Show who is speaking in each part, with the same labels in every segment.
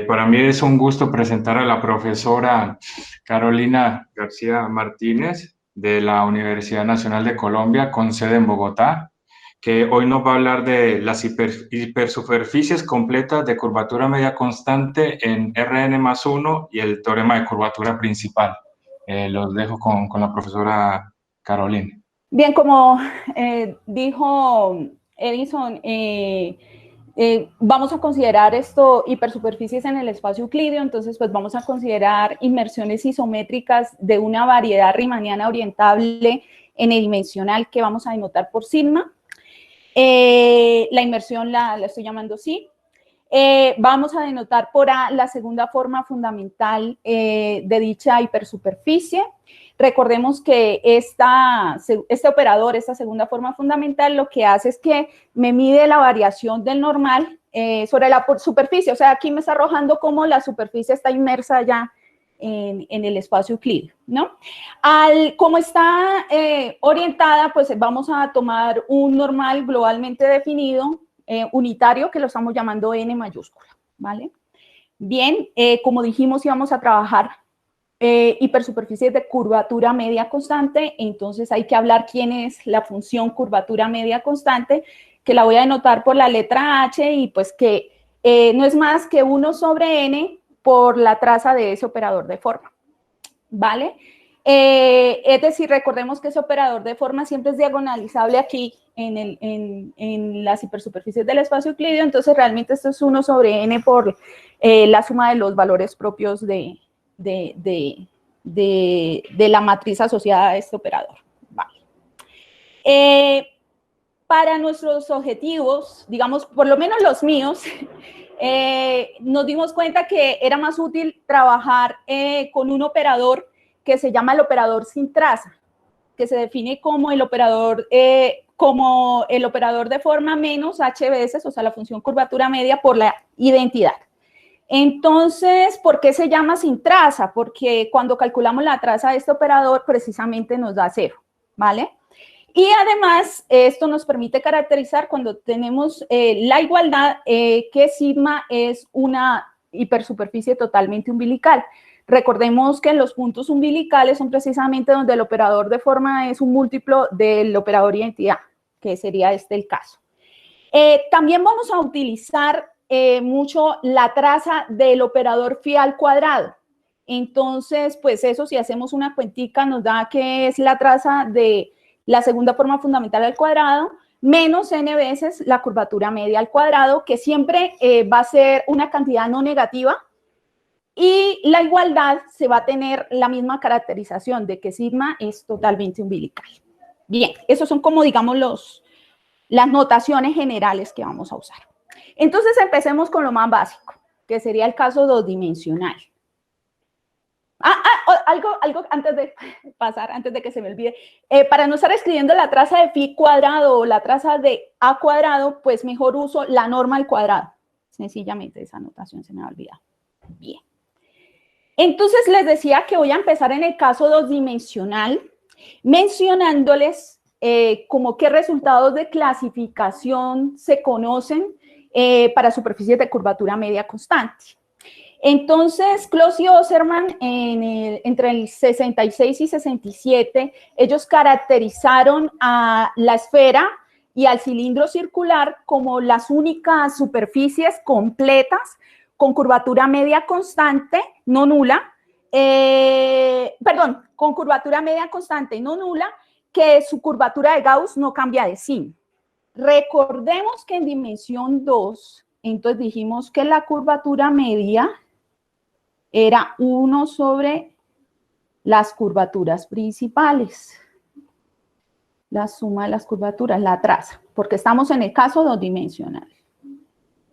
Speaker 1: Para mí es un gusto presentar a la profesora Carolina García Martínez de la Universidad Nacional de Colombia, con sede en Bogotá, que hoy nos va a hablar de las hipersuperficies completas de curvatura media constante en Rn+1 y el teorema de curvatura principal. Los dejo con la profesora Carolina.
Speaker 2: Bien, como dijo Edison, vamos a considerar esto hipersuperficies en el espacio euclídeo, entonces pues vamos a considerar inmersiones isométricas de una variedad riemanniana orientable n-dimensional que vamos a denotar por sigma. La inmersión la estoy llamando psi. Vamos a denotar por A la segunda forma fundamental de dicha hipersuperficie. Recordemos que este operador, esta segunda forma fundamental, lo que hace es que me mide la variación del normal sobre la superficie. O sea, aquí me está arrojando cómo la superficie está inmersa ya en el espacio euclídeo, ¿no? Como está orientada, pues vamos a tomar un normal globalmente definido, unitario, que lo estamos llamando n mayúscula, ¿vale? Bien, como dijimos, íbamos a trabajar hipersuperficies de curvatura media constante, entonces hay que hablar quién es la función curvatura media constante, que la voy a denotar por la letra h y pues que no es más que 1 sobre n por la traza de ese operador de forma, ¿vale? Es decir, recordemos que ese operador de forma siempre es diagonalizable aquí en las hipersuperficies del espacio euclídeo, entonces realmente esto es 1 sobre n por la suma de los valores propios de la matriz asociada a este operador. Vale. Para nuestros objetivos, digamos, por lo menos los míos, nos dimos cuenta que era más útil trabajar con un operador que se llama el operador sin traza, que se define como el operador de forma menos h veces, o sea, la función curvatura media por la identidad. Entonces, ¿por qué se llama sin traza? Porque cuando calculamos la traza de este operador, precisamente nos da 0, ¿vale? Y además, esto nos permite caracterizar cuando tenemos la igualdad que sigma es una hipersuperficie totalmente umbilical. Recordemos que los puntos umbilicales son precisamente donde el operador de forma es un múltiplo del operador identidad, que sería este el caso. También vamos a utilizar mucho la traza del operador phi al cuadrado. Entonces, pues eso, si hacemos una cuentica, nos da que es la traza de la segunda forma fundamental al cuadrado, menos n veces la curvatura media al cuadrado, que siempre va a ser una cantidad no negativa, y la igualdad se va a tener la misma caracterización de que sigma es totalmente umbilical. Bien, esos son como, digamos, las notaciones generales que vamos a usar. Entonces, empecemos con lo más básico, que sería el caso dos-dimensional. Algo antes de pasar, antes de que se me olvide. Para no estar escribiendo la traza de phi cuadrado o la traza de a cuadrado, pues mejor uso la norma al cuadrado. Sencillamente esa notación se me ha olvidado. Bien. Entonces, les decía que voy a empezar en el caso dos-dimensional, mencionándoles como qué resultados de clasificación se conocen para superficies de curvatura media constante. Entonces, Close y Osserman, entre el 66 y 67, ellos caracterizaron a la esfera y al cilindro circular como las únicas superficies completas con curvatura media constante, no nula, con curvatura media constante y no nula, que su curvatura de Gauss no cambia de signo. Recordemos que en dimensión 2, entonces dijimos que la curvatura media era 1 sobre las curvaturas principales. La suma de las curvaturas, la traza, porque estamos en el caso dos dimensional.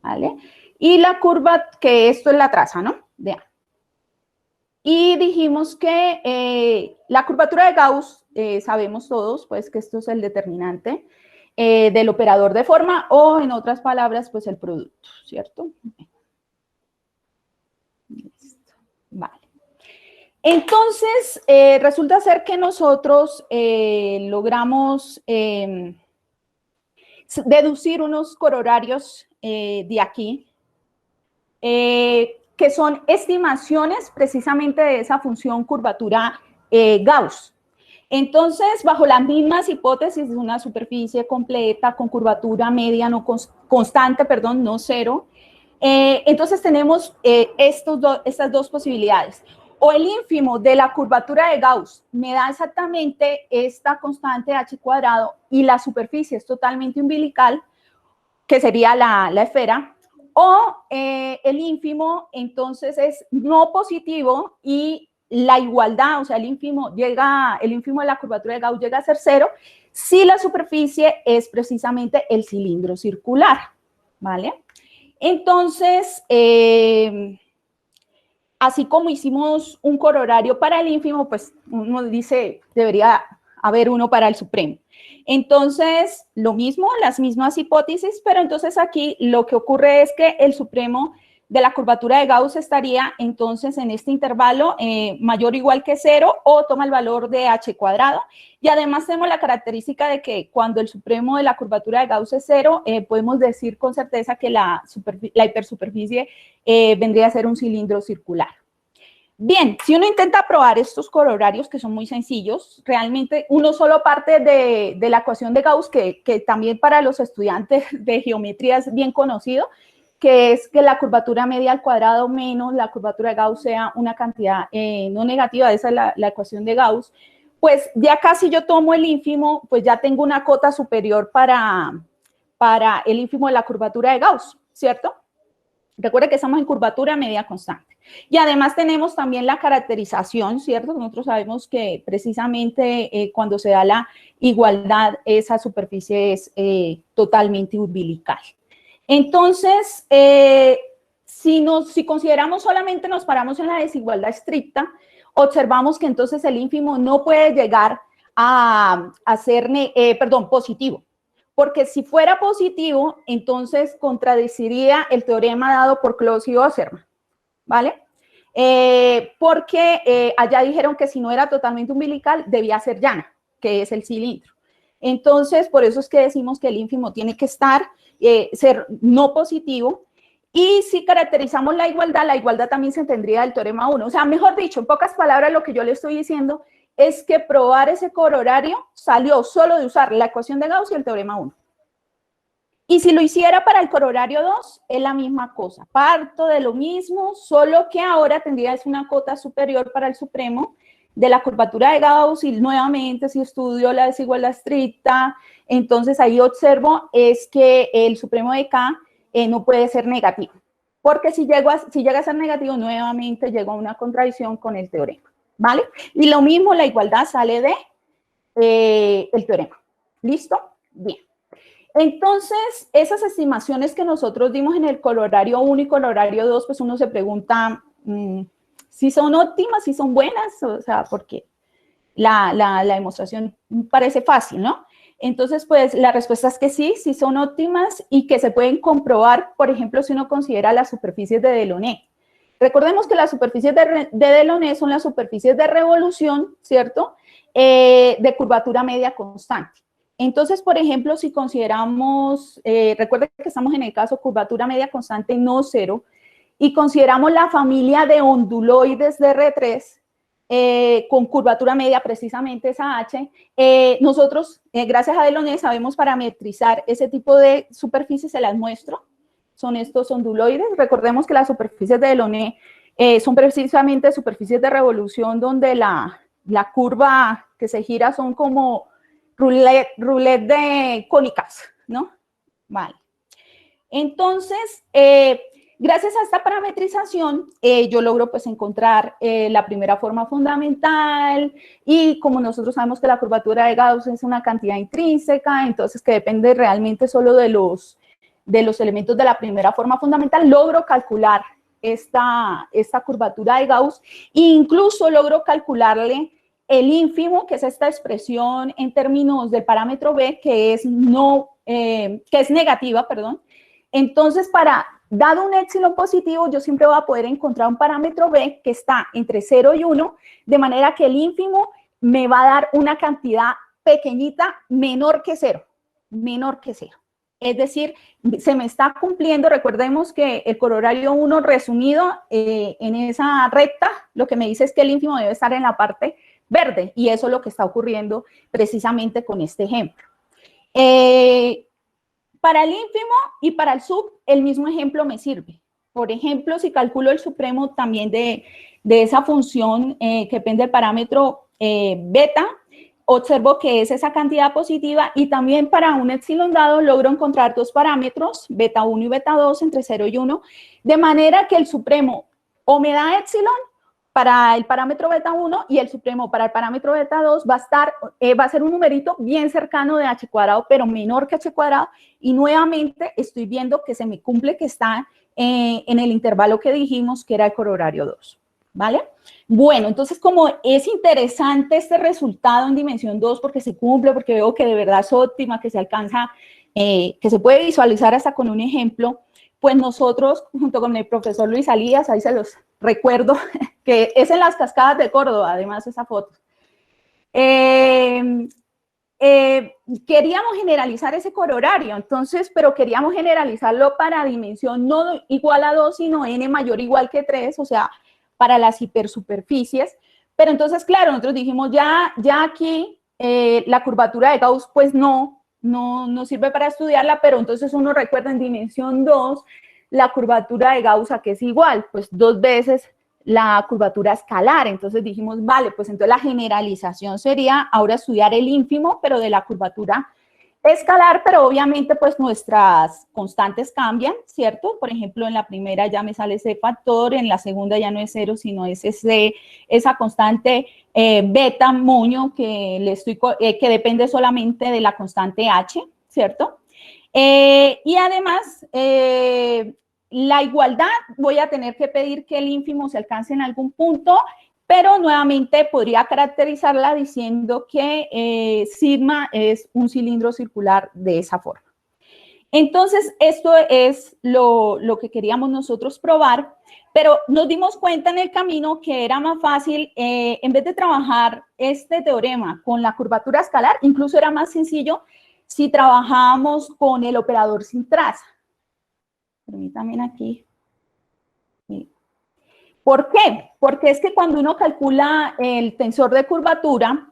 Speaker 2: ¿Vale? Y la curva, que esto es la traza, ¿no? De A. Y dijimos que la curvatura de Gauss, sabemos todos, pues que esto es el determinante del operador de forma, o en otras palabras, pues el producto, ¿cierto? Listo. Vale. Entonces, resulta ser que nosotros logramos deducir unos corolarios de aquí, que son estimaciones precisamente de esa función curvatura Gauss. Entonces, bajo las mismas hipótesis de una superficie completa con curvatura media no constante, perdón, no cero, entonces tenemos estas dos posibilidades. O el ínfimo de la curvatura de Gauss me da exactamente esta constante h cuadrado y la superficie es totalmente umbilical, que sería la esfera, o el ínfimo entonces es no positivo y la igualdad, o sea, el ínfimo de la curvatura de Gauss llega a ser cero si la superficie es precisamente el cilindro circular, ¿vale? Entonces, así como hicimos un corolario para el ínfimo, pues uno dice, debería haber uno para el supremo. Entonces, lo mismo, las mismas hipótesis, pero entonces aquí lo que ocurre es que el supremo de la curvatura de Gauss estaría entonces en este intervalo mayor o igual que cero o toma el valor de h cuadrado. Y además tenemos la característica de que cuando el supremo de la curvatura de Gauss es cero, podemos decir con certeza que la hipersuperficie vendría a ser un cilindro circular. Bien, si uno intenta probar estos corolarios que son muy sencillos, realmente uno solo parte de la ecuación de Gauss, que también para los estudiantes de geometría es bien conocido, que es que la curvatura media al cuadrado menos la curvatura de Gauss sea una cantidad no negativa, esa es la ecuación de Gauss. Pues ya casi yo tomo el ínfimo, pues ya tengo una cota superior para el ínfimo de la curvatura de Gauss, ¿cierto? Recuerden que estamos en curvatura media constante. Y además tenemos también la caracterización, ¿cierto? Nosotros sabemos que precisamente cuando se da la igualdad, esa superficie es totalmente umbilical. Entonces, si consideramos solamente, nos paramos en la desigualdad estricta, observamos que entonces el ínfimo no puede llegar a ser, positivo. Porque si fuera positivo, entonces contradeciría el teorema dado por Close y Osserman, ¿vale? Porque allá dijeron que si no era totalmente umbilical, debía ser llana, que es el cilindro. Entonces, por eso es que decimos que el ínfimo tiene que ser no positivo. Y si caracterizamos la igualdad también se tendría del teorema 1. O sea, mejor dicho, en pocas palabras, lo que yo le estoy diciendo es que probar ese corolario salió solo de usar la ecuación de Gauss y el teorema 1. Y si lo hiciera para el corolario 2, es la misma cosa. Parto de lo mismo, solo que ahora tendría una cota superior para el supremo de la curvatura de Gauss y nuevamente si estudio la desigualdad estricta, entonces ahí observo es que el supremo de K no puede ser negativo. Porque si llega a ser negativo, nuevamente llego a una contradicción con el teorema. ¿Vale? Y lo mismo, la igualdad sale de el teorema. ¿Listo? Bien. Entonces, esas estimaciones que nosotros dimos en el corolario 1 y corolario 2, pues uno se pregunta si son óptimas, si son buenas, o sea, porque la demostración parece fácil, ¿no? Entonces, pues la respuesta es que sí son óptimas y que se pueden comprobar, por ejemplo, si uno considera las superficies de Delaunay. Recordemos que las superficies de Delaunay son las superficies de revolución, ¿cierto? De curvatura media constante. Entonces, por ejemplo, si consideramos, recuerden que estamos en el caso curvatura media constante no cero, y consideramos la familia de onduloides de R3, con curvatura media, precisamente esa H, nosotros, gracias a Delaunay, sabemos parametrizar ese tipo de superficies, se las muestro. Son estos onduloides. Recordemos que las superficies de Delaunay son precisamente superficies de revolución donde la curva que se gira son como roulette de cónicas, ¿no? Vale. Entonces, gracias a esta parametrización, yo logro pues encontrar la primera forma fundamental y como nosotros sabemos que la curvatura de Gauss es una cantidad intrínseca, entonces que depende realmente solo de los elementos de la primera forma fundamental, logro calcular esta curvatura de Gauss e incluso logro calcularle el ínfimo, que es esta expresión en términos del parámetro B, que es negativa, perdón. Entonces, dado un épsilon positivo, yo siempre voy a poder encontrar un parámetro B que está entre 0 y 1, de manera que el ínfimo me va a dar una cantidad pequeñita menor que 0, menor que 0. es decir, se me está cumpliendo. Recordemos que el corolario 1 resumido en esa recta, lo que me dice es que el ínfimo debe estar en la parte verde, y eso es lo que está ocurriendo precisamente con este ejemplo. Para el ínfimo y para el sub, el mismo ejemplo me sirve. Por ejemplo, si calculo el supremo también de esa función que depende del parámetro beta, observo que es esa cantidad positiva, y también para un epsilon dado logro encontrar dos parámetros, beta 1 y beta 2, entre 0 y 1, de manera que el supremo o me da epsilon para el parámetro beta 1 y el supremo para el parámetro beta 2 va a ser un numerito bien cercano de h cuadrado, pero menor que h cuadrado, y nuevamente estoy viendo que se me cumple, que está en el intervalo que dijimos que era el corolario 2, ¿vale? Bueno, entonces como es interesante este resultado en dimensión 2 porque se cumple, porque veo que de verdad es óptima, que se alcanza, que se puede visualizar hasta con un ejemplo, pues nosotros, junto con el profesor Luis Alías, ahí se los recuerdo, que es en las Cascadas de Córdoba, además esa foto. Queríamos generalizar ese corolario, entonces, pero queríamos generalizarlo para dimensión no igual a 2, sino n mayor o igual que 3, o sea, para las hipersuperficies. Pero entonces, claro, nosotros dijimos, ya aquí la curvatura de Gauss, pues no sirve para estudiarla, pero entonces uno recuerda en dimensión 2 la curvatura de Gauss, ¿a qué es igual? Pues 2 veces la curvatura escalar. Entonces dijimos, vale, pues entonces la generalización sería ahora estudiar el ínfimo, pero de la curvatura escalar, pero obviamente pues nuestras constantes cambian, ¿cierto? Por ejemplo, en la primera ya me sale ese factor, en la segunda ya no es 0, sino es esa constante beta moño que depende solamente de la constante h, ¿cierto? Y además, la igualdad, voy a tener que pedir que el ínfimo se alcance en algún punto, pero nuevamente podría caracterizarla diciendo que sigma es un cilindro circular de esa forma. Entonces, esto es lo que queríamos nosotros probar, pero nos dimos cuenta en el camino que era más fácil, en vez de trabajar este teorema con la curvatura escalar, incluso era más sencillo si trabajábamos con el operador sin traza. Permítanme aquí. ¿Por qué? Porque es que cuando uno calcula el tensor de curvatura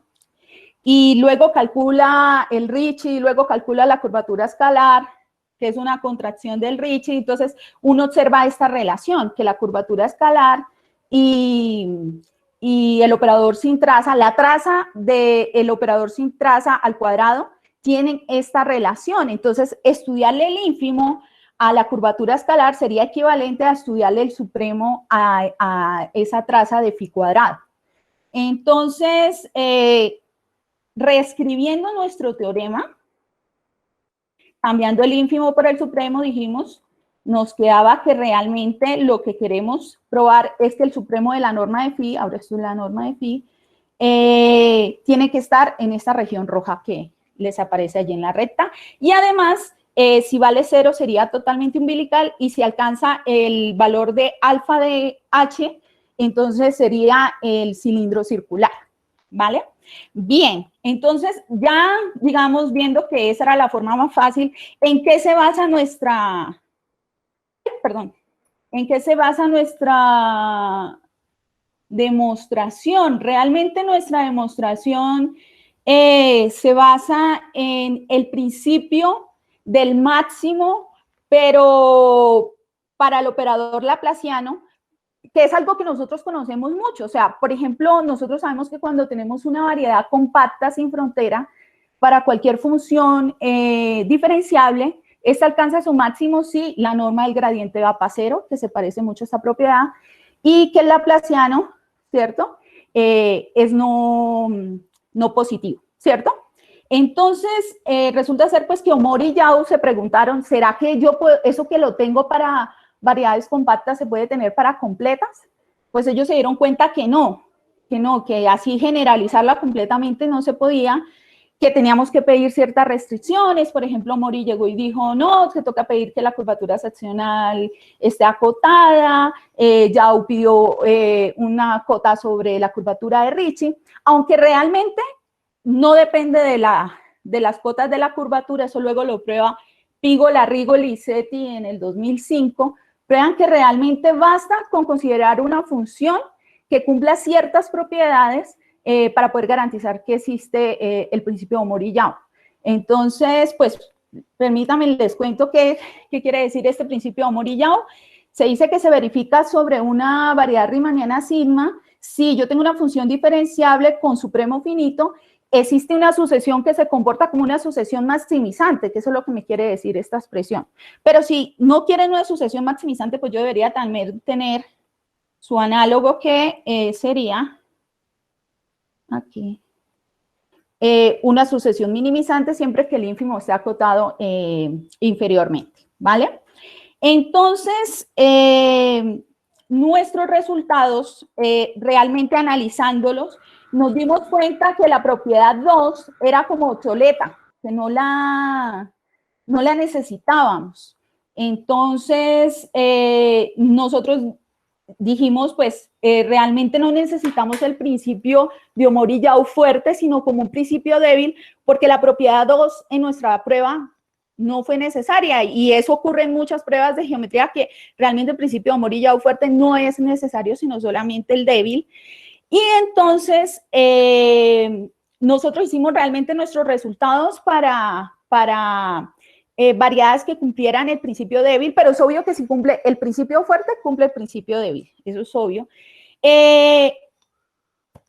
Speaker 2: y luego calcula el Ricci y luego calcula la curvatura escalar, que es una contracción del Ricci, entonces uno observa esta relación, que la curvatura escalar y el operador sin traza, la traza del operador sin traza al cuadrado, tienen esta relación. Entonces, estudiarle el ínfimo a la curvatura escalar sería equivalente a estudiarle el supremo a esa traza de phi cuadrado. Entonces, reescribiendo nuestro teorema, cambiando el ínfimo por el supremo, dijimos, nos quedaba que realmente lo que queremos probar es que el supremo de la norma de phi, ahora esto es la norma de phi, tiene que estar en esta región roja que les aparece allí en la recta, y además, si vale 0 sería totalmente umbilical, y si alcanza el valor de alfa de h, entonces sería el cilindro circular, ¿vale? Bien, entonces ya, digamos, viendo que esa era la forma más fácil, ¿en qué se basa nuestra, en qué se basa nuestra demostración? Realmente nuestra demostración se basa en el principio del máximo, pero para el operador laplaciano, que es algo que nosotros conocemos mucho. O sea, por ejemplo, nosotros sabemos que cuando tenemos una variedad compacta sin frontera, para cualquier función diferenciable, esta alcanza su máximo si la norma del gradiente va para 0, que se parece mucho a esta propiedad, y que el laplaciano, ¿cierto? Es no positivo, ¿cierto? Entonces, resulta ser pues que Omori y Yau se preguntaron, ¿será que yo puedo, eso que lo tengo para variedades compactas se puede tener para completas? Pues ellos se dieron cuenta que no, que así generalizarla completamente no se podía, que teníamos que pedir ciertas restricciones. Por ejemplo, Mori llegó y dijo, no, se toca pedir que la curvatura seccional esté acotada, Yau pidió una cota sobre la curvatura de Ricci, aunque realmente no depende de las cotas de la curvatura, eso luego lo prueba Pigo, Larrigo, Lisetti en el 2005, prueban que realmente basta con considerar una función que cumpla ciertas propiedades para poder garantizar que existe el principio de Moore-Yao. Entonces, pues, permítanme, les cuento qué quiere decir este principio de Moore-Yao. Se dice que se verifica sobre una variedad riemanniana sigma si yo tengo una función diferenciable con supremo finito, existe una sucesión que se comporta como una sucesión maximizante, que eso es lo que me quiere decir esta expresión. Pero si no quieren una sucesión maximizante, pues yo debería también tener su análogo que sería aquí. Una sucesión minimizante siempre que el ínfimo esté acotado inferiormente, ¿vale? Entonces, nuestros resultados, realmente analizándolos, nos dimos cuenta que la propiedad 2 era como obsoleta, que no la necesitábamos. Entonces, nosotros dijimos, pues, realmente no necesitamos el principio de Moore-Yao fuerte, sino como un principio débil, porque la propiedad 2 en nuestra prueba no fue necesaria, y eso ocurre en muchas pruebas de geometría, que realmente el principio de Moore-Yao fuerte no es necesario, sino solamente el débil. Y entonces, nosotros hicimos realmente nuestros resultados para variedades que cumplieran el principio débil, pero es obvio que si cumple el principio fuerte, cumple el principio débil, eso es obvio.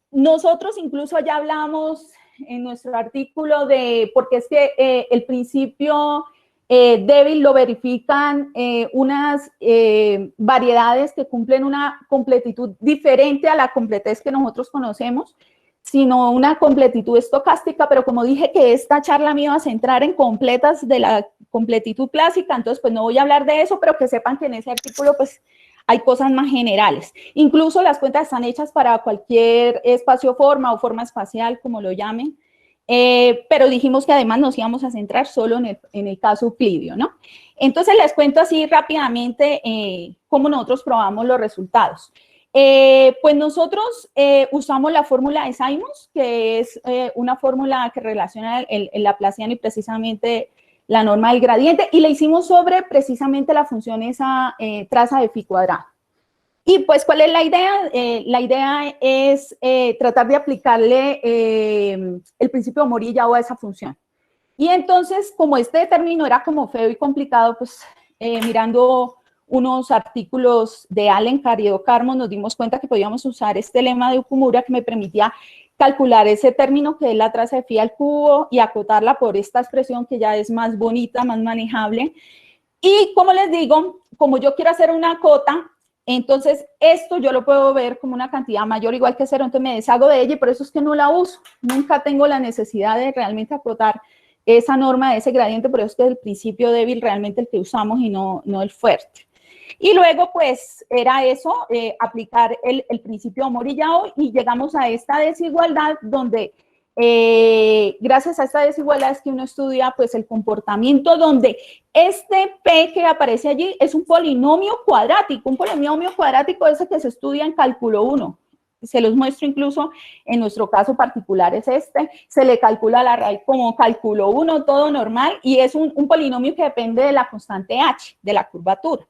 Speaker 2: Nosotros incluso ya hablamos en nuestro artículo de, porque es que el principio débil lo verifican unas variedades que cumplen una completitud diferente a la completez que nosotros conocemos, sino una completitud estocástica, pero como dije que esta charla me iba a centrar en completas de la completitud clásica, entonces pues no voy a hablar de eso, pero que sepan que en ese artículo pues hay cosas más generales. Incluso las cuentas están hechas para cualquier espacio-forma o forma espacial, como lo llamen, pero dijimos que además nos íbamos a centrar solo en el caso euclidio, ¿no? Entonces les cuento así rápidamente cómo nosotros probamos los resultados. Pues nosotros usamos la fórmula de Simons, que es una fórmula que relaciona el laplaciano y precisamente la norma del gradiente, y le hicimos sobre precisamente la función esa traza de phi cuadrado. Y pues, ¿cuál es la idea? La idea es tratar de aplicarle el principio de Moore-Yao a esa función. Y entonces, como este término era como feo y complicado, pues mirando unos artículos de Allen, Carr y Carmo, nos dimos cuenta que podíamos usar este lema de Okumura que me permitía calcular ese término que es la traza de phi al cubo y acotarla por esta expresión que ya es más bonita, más manejable. Y como les digo, como yo quiero hacer una cota, entonces esto yo lo puedo ver como una cantidad mayor igual que 0, entonces me deshago de ella y por eso es que no la uso. Nunca tengo la necesidad de realmente acotar esa norma de ese gradiente, por eso es que es el principio débil realmente el que usamos y no el fuerte. Y luego, pues, era eso, aplicar el principio de Moore-Yao y llegamos a esta desigualdad donde, gracias a esta desigualdad es que uno estudia, pues, el comportamiento donde este P que aparece allí es un polinomio cuadrático. Un polinomio cuadrático es el que se estudia en cálculo 1. Se los muestro incluso en nuestro caso particular es este. Se le calcula la raíz como cálculo 1, todo normal, y es un polinomio que depende de la constante h, de la curvatura.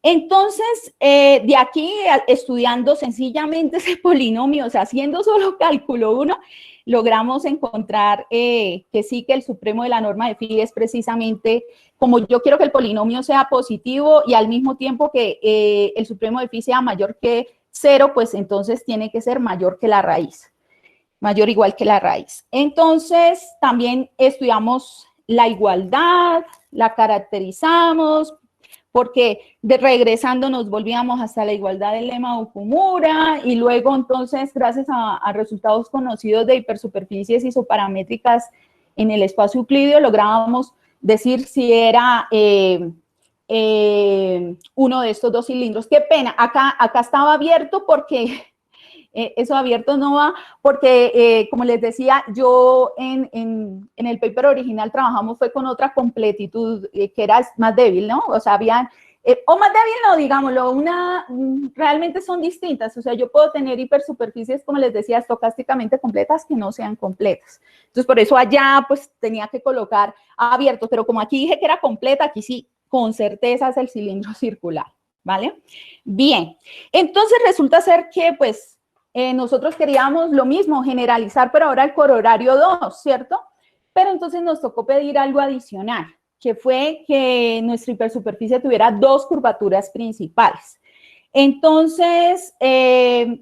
Speaker 2: Entonces, de aquí, estudiando sencillamente ese polinomio, o sea, haciendo solo cálculo 1, logramos encontrar que sí, que el supremo de la norma de phi es precisamente, como yo quiero que el polinomio sea positivo y al mismo tiempo que el supremo de phi sea mayor que 0, pues entonces tiene que ser mayor que la raíz, mayor o igual que la raíz. Entonces, también estudiamos la igualdad, la caracterizamos, porque regresando nos volvíamos hasta la igualdad del lema de Okumura y luego entonces gracias a resultados conocidos de hipersuperficies isoparamétricas en el espacio euclídeo lográbamos decir si era uno de estos dos cilindros. Qué pena, acá estaba abierto porque eso abierto no va, porque como les decía, yo en el paper original trabajamos fue con otra completitud que era más débil, ¿no? O sea, habían o más débil no, digámoslo, realmente son distintas. O sea, yo puedo tener hipersuperficies, como les decía, estocásticamente completas que no sean completas. Entonces, por eso allá, pues, tenía que colocar abiertos, pero como aquí dije que era completa, aquí sí, con certeza es el cilindro circular, ¿vale? Bien, entonces resulta ser que, pues, nosotros queríamos lo mismo, generalizar, pero ahora el corolario 2, ¿cierto? Pero entonces nos tocó pedir algo adicional, que fue que nuestra hipersuperficie tuviera dos curvaturas principales. Entonces,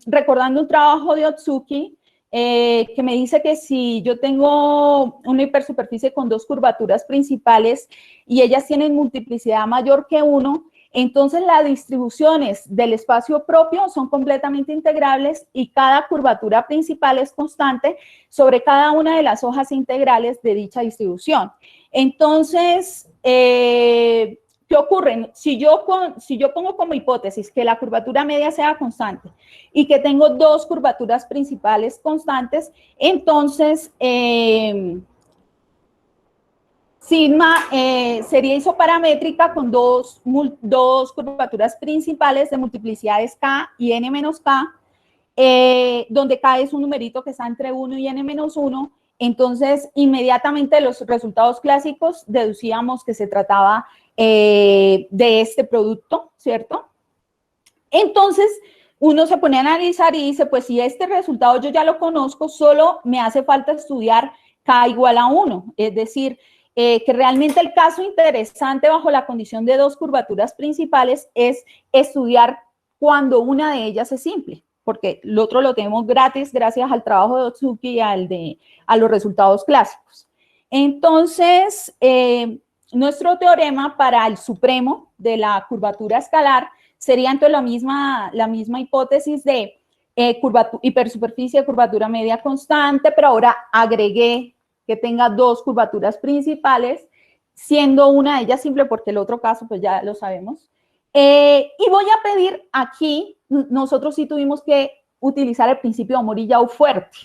Speaker 2: recordando un trabajo de Otsuki, que me dice que si yo tengo una hipersuperficie con dos curvaturas principales y ellas tienen multiplicidad mayor que 1, entonces las distribuciones del espacio propio son completamente integrables y cada curvatura principal es constante sobre cada una de las hojas integrales de dicha distribución. Entonces, ¿qué ocurre? Si yo pongo como hipótesis que la curvatura media sea constante y que tengo dos curvaturas principales constantes, entonces sigma sería isoparamétrica con dos curvaturas principales de multiplicidades K y N menos K, donde K es un numerito que está entre 1 y N menos 1. Entonces, inmediatamente de los resultados clásicos deducíamos que se trataba de este producto, ¿cierto? Entonces, uno se pone a analizar y dice, pues si este resultado yo ya lo conozco, solo me hace falta estudiar K igual a 1, es decir, que realmente el caso interesante bajo la condición de dos curvaturas principales es estudiar cuando una de ellas es simple, porque el otro lo tenemos gratis gracias al trabajo de Otsuki y a los resultados clásicos. Entonces, nuestro teorema para el supremo de la curvatura escalar sería entonces la misma hipótesis de hipersuperficie, curvatura media constante, pero ahora agregué que tenga dos curvaturas principales, siendo una de ellas simple, porque el otro caso pues ya lo sabemos. Y voy a pedir aquí, nosotros sí tuvimos que utilizar el principio de Morillau fuerte,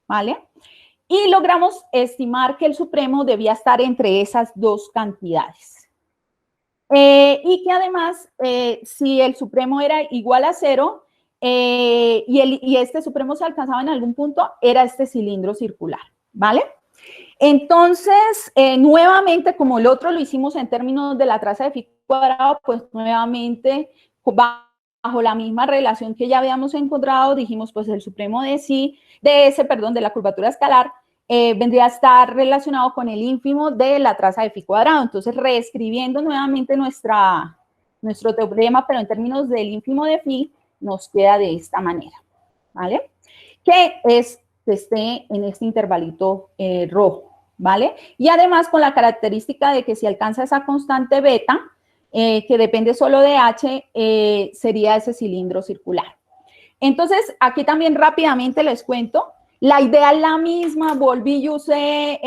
Speaker 2: ¿vale? Y logramos estimar que el supremo debía estar entre esas dos cantidades. Y que además, si el supremo era igual a 0 y este supremo se alcanzaba en algún punto, era este cilindro circular, ¿vale? Entonces, nuevamente, como el otro lo hicimos en términos de la traza de phi cuadrado, pues nuevamente, bajo la misma relación que ya habíamos encontrado, dijimos, pues el supremo de la curvatura escalar, vendría a estar relacionado con el ínfimo de la traza de phi cuadrado. Entonces, reescribiendo nuevamente nuestro teorema, pero en términos del ínfimo de phi, nos queda de esta manera, ¿vale? Que es que esté en este intervalito rojo, ¿vale? Y además con la característica de que si alcanza esa constante beta, que depende solo de h, sería ese cilindro circular. Entonces, aquí también rápidamente les cuento, la idea es la misma, volví y usé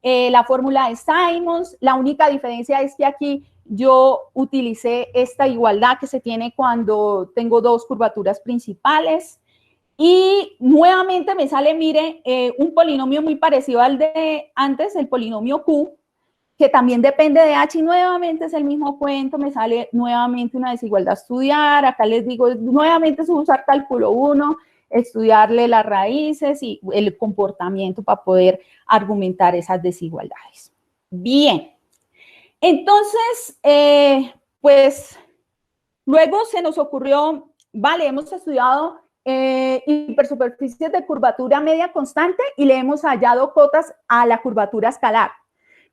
Speaker 2: la fórmula de Simons, la única diferencia es que aquí yo utilicé esta igualdad que se tiene cuando tengo dos curvaturas principales. Y nuevamente me sale, mire, un polinomio muy parecido al de antes, el polinomio Q, que también depende de H y nuevamente es el mismo cuento, me sale nuevamente una desigualdad a estudiar, acá les digo, nuevamente es usar cálculo 1, estudiarle las raíces y el comportamiento para poder argumentar esas desigualdades. Bien, entonces, pues, luego se nos ocurrió, vale, hemos estudiado hipersuperficies de curvatura media constante y le hemos hallado cotas a la curvatura escalar.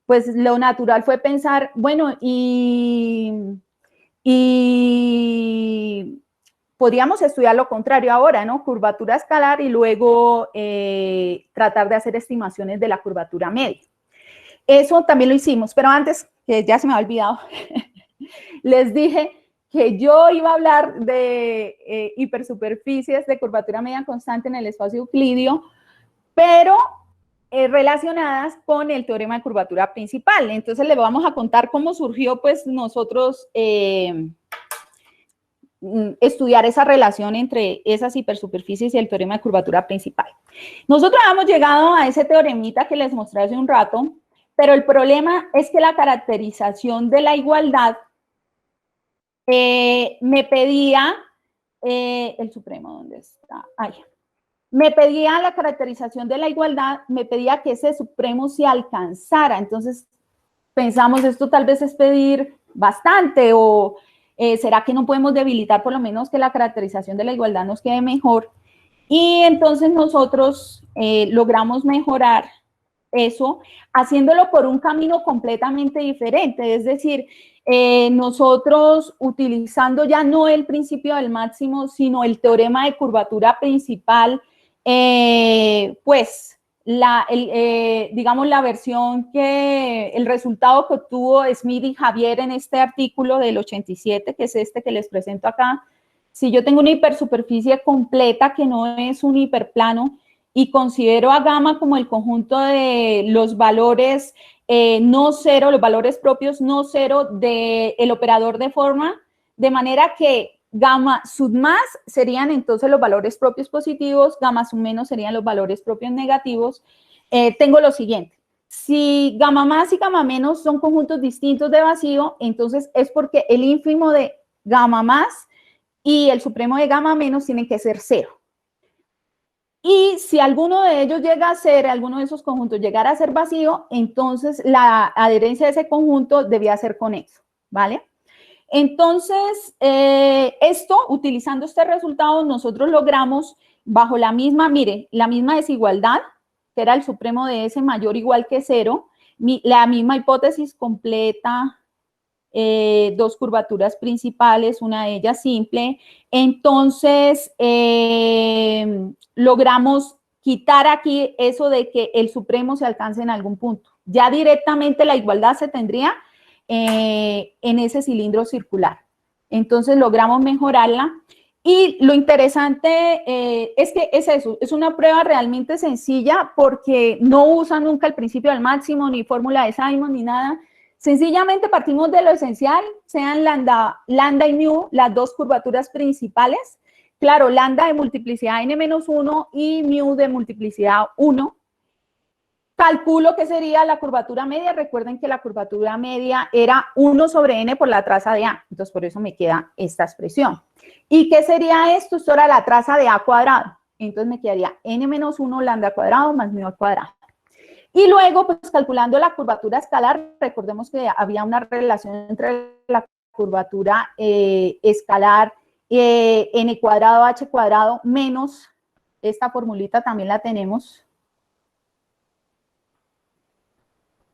Speaker 2: Pues lo natural fue pensar, bueno, y podríamos estudiar lo contrario ahora, ¿no? Curvatura escalar y luego tratar de hacer estimaciones de la curvatura media. Eso también lo hicimos, pero antes, que ya se me ha olvidado, les dije que yo iba a hablar de hipersuperficies de curvatura media constante en el espacio euclidio, pero relacionadas con el teorema de curvatura principal. Entonces, les vamos a contar cómo surgió, pues, nosotros estudiar esa relación entre esas hipersuperficies y el teorema de curvatura principal. Nosotros hemos llegado a ese teoremita que les mostré hace un rato, pero el problema es que la caracterización de la igualdad me pedía, el Supremo, ¿dónde está? Ahí. Me pedía la caracterización de la igualdad, me pedía que ese Supremo se alcanzara. Entonces, pensamos, esto tal vez es pedir bastante, o ¿será que no podemos debilitar por lo menos que la caracterización de la igualdad nos quede mejor? Y entonces nosotros logramos mejorar eso, haciéndolo por un camino completamente diferente, es decir, nosotros utilizando ya no el principio del máximo, sino el teorema de curvatura principal, pues digamos la versión que, el resultado que obtuvo Smith y Javier en este artículo del 87, que es este que les presento acá. Si yo tengo una hipersuperficie completa que no es un hiperplano y considero a gamma como el conjunto de los valores no cero, los valores propios no cero del operador de forma, de manera que gamma sub más serían entonces los valores propios positivos, gamma sub menos serían los valores propios negativos. Tengo lo siguiente. Si gamma más y gamma menos son conjuntos distintos de vacío, entonces es porque el ínfimo de gamma más y el supremo de gamma menos tienen que ser cero. Y si alguno de ellos llega a ser, alguno de esos conjuntos llegara a ser vacío, entonces la adherencia de ese conjunto debía ser conexo, ¿vale? Entonces, utilizando este resultado, nosotros logramos, bajo la misma, mire, la misma desigualdad, que era el supremo de S mayor o igual que 0, la misma hipótesis completa, dos curvaturas principales, una de ellas simple. Entonces, logramos quitar aquí eso de que el supremo se alcance en algún punto. Ya directamente la igualdad se tendría en ese cilindro circular. Entonces, logramos mejorarla. Y lo interesante es que es eso, es una prueba realmente sencilla porque no usa nunca el principio del máximo, ni fórmula de Simon, ni nada. Sencillamente partimos de lo esencial, sean lambda y mu, las dos curvaturas principales. Claro, lambda de multiplicidad n-1 y mu de multiplicidad 1. Calculo que sería la curvatura media. Recuerden que la curvatura media era 1 sobre n por la traza de a. Entonces, por eso me queda esta expresión. ¿Y qué sería esto? Esto era la traza de a cuadrado. Entonces, me quedaría n-1 lambda cuadrado más mu al cuadrado. Y luego, pues calculando la curvatura escalar, recordemos que había una relación entre la curvatura escalar n cuadrado h cuadrado menos, esta formulita también la tenemos.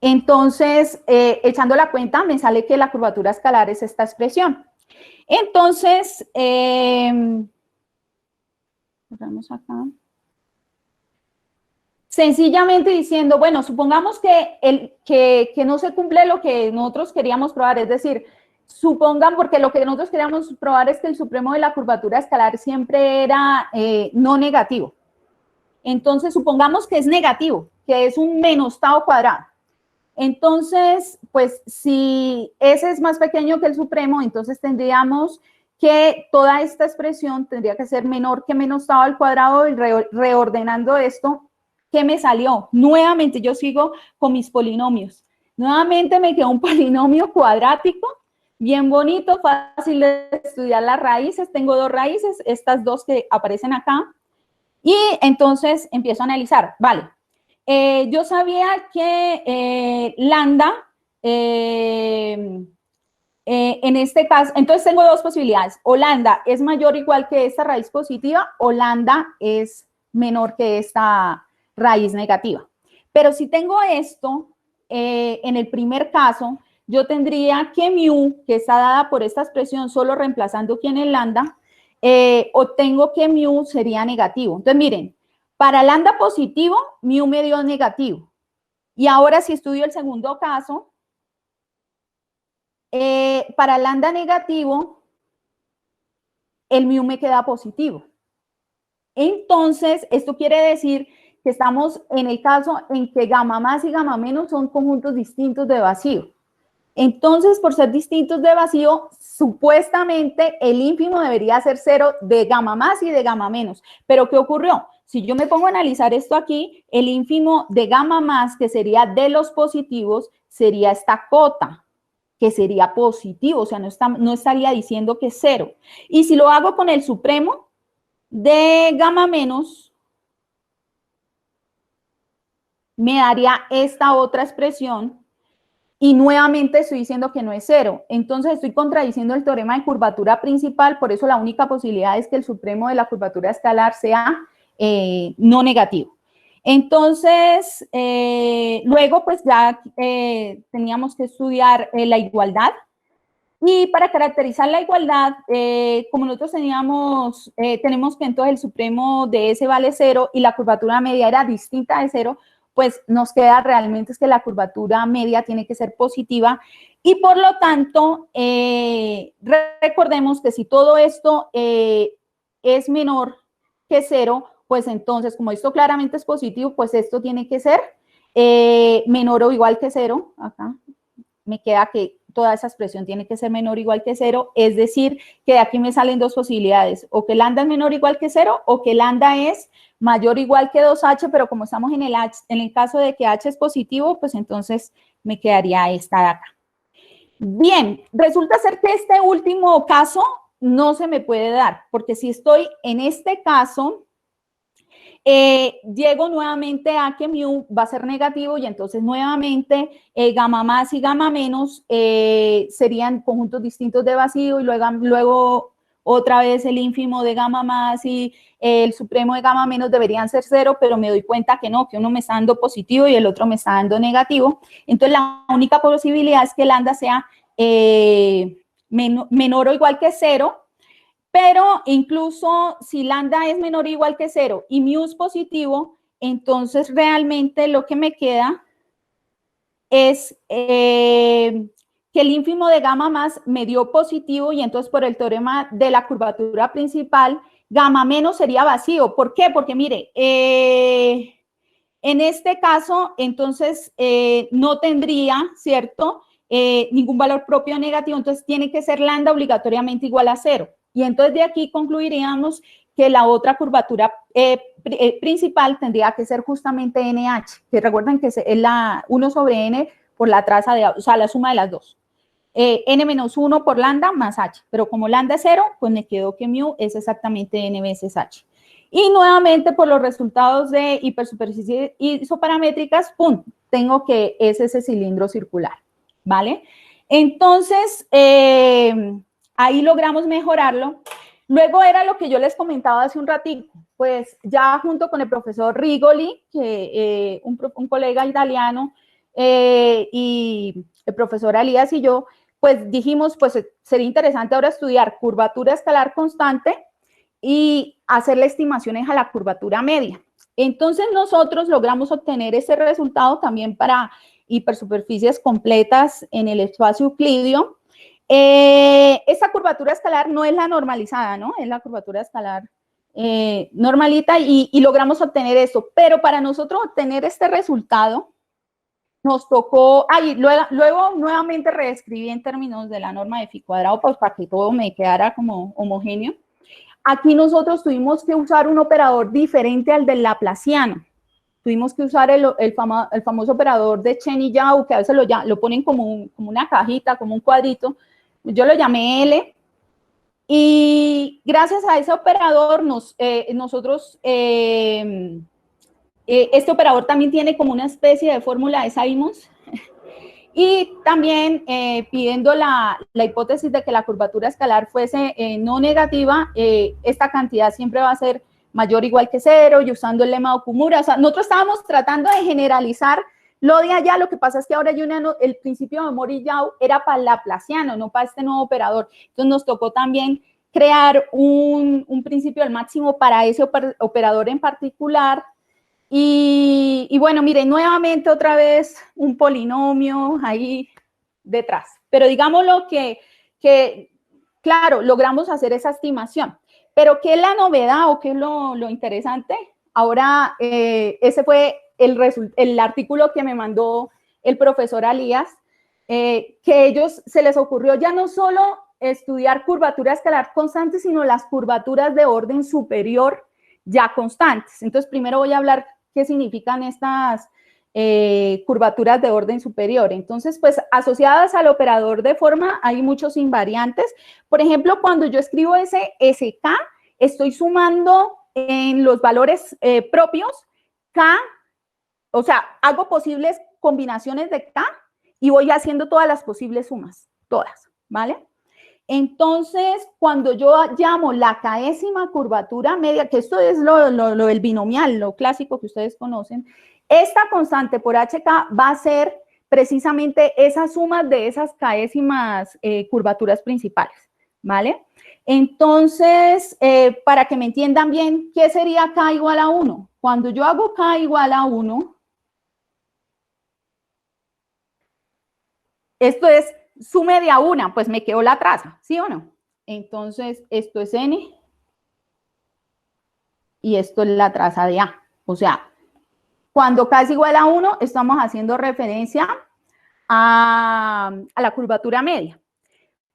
Speaker 2: Entonces, echando la cuenta, me sale que la curvatura escalar es esta expresión. Entonces, vamos acá. Sencillamente diciendo, bueno, supongamos que no se cumple lo que nosotros queríamos probar, es decir, supongan, porque lo que nosotros queríamos probar es que el supremo de la curvatura escalar siempre era no negativo. Entonces, supongamos que es negativo, que es un menos tau cuadrado. Entonces, pues, si ese es más pequeño que el supremo, entonces tendríamos que toda esta expresión tendría que ser menor que menos tau al cuadrado, y reordenando esto, ¿qué me salió? Nuevamente yo sigo con mis polinomios. Nuevamente me quedó un polinomio cuadrático, bien bonito, fácil de estudiar las raíces. Tengo dos raíces, estas dos que aparecen acá. Y entonces empiezo a analizar. Vale, yo sabía que lambda, en este caso, entonces tengo dos posibilidades. O lambda es mayor o igual que esta raíz positiva, o lambda es menor que esta raíz negativa. Pero si tengo esto, en el primer caso, yo tendría que mu, que está dada por esta expresión, solo reemplazando aquí en el lambda, obtengo que mu sería negativo. Entonces, miren, para lambda positivo, mu me dio negativo. Y ahora, si estudio el segundo caso, para lambda negativo, el mu me queda positivo. Entonces, esto quiere decir que estamos en el caso en que gamma más y gamma menos son conjuntos distintos de vacío. Entonces, por ser distintos de vacío, supuestamente el ínfimo debería ser 0 de gamma más y de gamma menos. Pero, ¿qué ocurrió? Si yo me pongo a analizar esto aquí, el ínfimo de gamma más, que sería de los positivos, sería esta cota. que sería positivo, o sea, no estaría diciendo que es 0. Y si lo hago con el supremo de gamma menos, me daría esta otra expresión y nuevamente estoy diciendo que no es 0. Entonces estoy contradiciendo el teorema de curvatura principal, por eso la única posibilidad es que el supremo de la curvatura escalar sea no negativo. Entonces, luego pues ya teníamos que estudiar la igualdad. Y para caracterizar la igualdad, como nosotros tenemos que entonces el supremo de S vale 0 y la curvatura media era distinta de 0, pues nos queda realmente es que la curvatura media tiene que ser positiva y por lo tanto, recordemos que si todo esto es menor que 0, pues entonces, como esto claramente es positivo, pues esto tiene que ser menor o igual que 0. Acá me queda que toda esa expresión tiene que ser menor o igual que 0, es decir, que de aquí me salen dos posibilidades, o que lambda es menor o igual que 0, o que lambda es mayor o igual que 2h, pero como estamos en el caso de que h es positivo, pues entonces me quedaría esta de acá. Bien, resulta ser que este último caso no se me puede dar, porque si estoy en este caso, llego nuevamente a que mu va a ser negativo y entonces nuevamente gamma más y gamma menos serían conjuntos distintos de vacío y luego otra vez el ínfimo de gamma más y el supremo de gamma menos deberían ser 0, pero me doy cuenta que no, que uno me está dando positivo y el otro me está dando negativo. Entonces la única posibilidad es que lambda sea menor o igual que 0, pero incluso si lambda es menor o igual que 0 y mu es positivo, entonces realmente lo que me queda es que el ínfimo de gamma más me dio positivo y entonces por el teorema de la curvatura principal, gamma menos sería vacío. ¿Por qué? Porque mire, en este caso, entonces no tendría, ¿cierto? Ningún valor propio negativo, entonces tiene que ser lambda obligatoriamente igual a 0. Y entonces de aquí concluiríamos que la otra curvatura principal tendría que ser justamente NH, que recuerden que es la 1 sobre N por la traza de, o sea, la suma de las dos. N menos 1 por lambda más H, pero como lambda es 0, pues me quedó que mu es exactamente N veces H. Y nuevamente por los resultados de hipersuperficie isoparamétricas, ¡pum!, tengo que es ese cilindro circular, ¿vale? Entonces, ahí logramos mejorarlo. Luego era lo que yo les comentaba hace un ratito, pues ya junto con el profesor Rigoli, que, un colega italiano, y el profesor Alías y yo, pues dijimos, pues sería interesante ahora estudiar curvatura escalar constante y hacerle estimaciones a la curvatura media. Entonces nosotros logramos obtener ese resultado también para hipersuperficies completas en el espacio euclidio. Esta curvatura escalar no es la normalizada, ¿no? Es la curvatura escalar normalita y logramos obtener esto. Pero para nosotros obtener este resultado, nos tocó, luego nuevamente reescribí en términos de la norma de phi cuadrado, pues para que todo me quedara como homogéneo. Aquí nosotros tuvimos que usar un operador diferente al del laplaciano. Tuvimos que usar el famoso operador de Chen y Yau, que a veces lo ponen como una cajita, como un cuadrito. Yo lo llamé L. Y gracias a ese operador, este operador también tiene como una especie de fórmula de Simons. Y también pidiendo la hipótesis de que la curvatura escalar fuese no negativa, esta cantidad siempre va a ser mayor o igual que 0 y usando el lema de Okumura. O sea, nosotros estábamos tratando de generalizar lo de allá, lo que pasa es que ahora el principio de Mori-Yau era para el laplaciano, no para este nuevo operador. Entonces nos tocó también crear un principio del máximo para ese operador en particular. Y bueno, miren, nuevamente otra vez un polinomio ahí detrás. Pero digámoslo que claro, logramos hacer esa estimación. Pero ¿qué es la novedad o qué es lo interesante? Ahora, ese fue el artículo que me mandó el profesor Alías, que ellos se les ocurrió ya no solo estudiar curvatura escalar constante, sino las curvaturas de orden superior ya constantes. Entonces, primero voy a hablar qué significan estas curvaturas de orden superior. Entonces, pues asociadas al operador de forma hay muchos invariantes. Por ejemplo, cuando yo escribo ese SK, estoy sumando en los valores propios K, o sea, hago posibles combinaciones de K y voy haciendo todas las posibles sumas, todas, ¿vale? Entonces, cuando yo llamo la késima curvatura media, que esto es el binomial, lo clásico que ustedes conocen, esta constante por HK va a ser precisamente esa suma de esas késimas curvaturas principales, ¿vale? Entonces, para que me entiendan bien, ¿qué sería K igual a 1? Cuando yo hago K igual a 1, esto es sume de a una, pues me quedó la traza, ¿sí o no? Entonces, esto es N y esto es la traza de A. O sea, cuando K es igual a 1, estamos haciendo referencia a la curvatura media.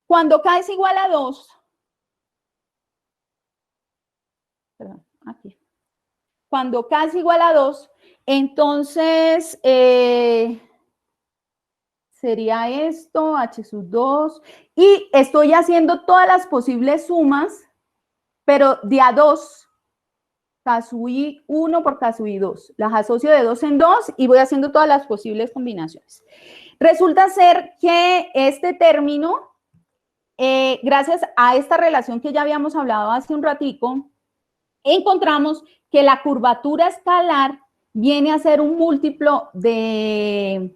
Speaker 2: Cuando K es igual a 2, perdón, aquí. Cuando K es igual a 2, entonces sería esto, H sub 2, y estoy haciendo todas las posibles sumas, pero de a 2, K sub I 1 por K sub I 2. Las asocio de 2 en 2 y voy haciendo todas las posibles combinaciones. Resulta ser que este término, gracias a esta relación que ya habíamos hablado hace un ratico, encontramos que la curvatura escalar viene a ser un múltiplo de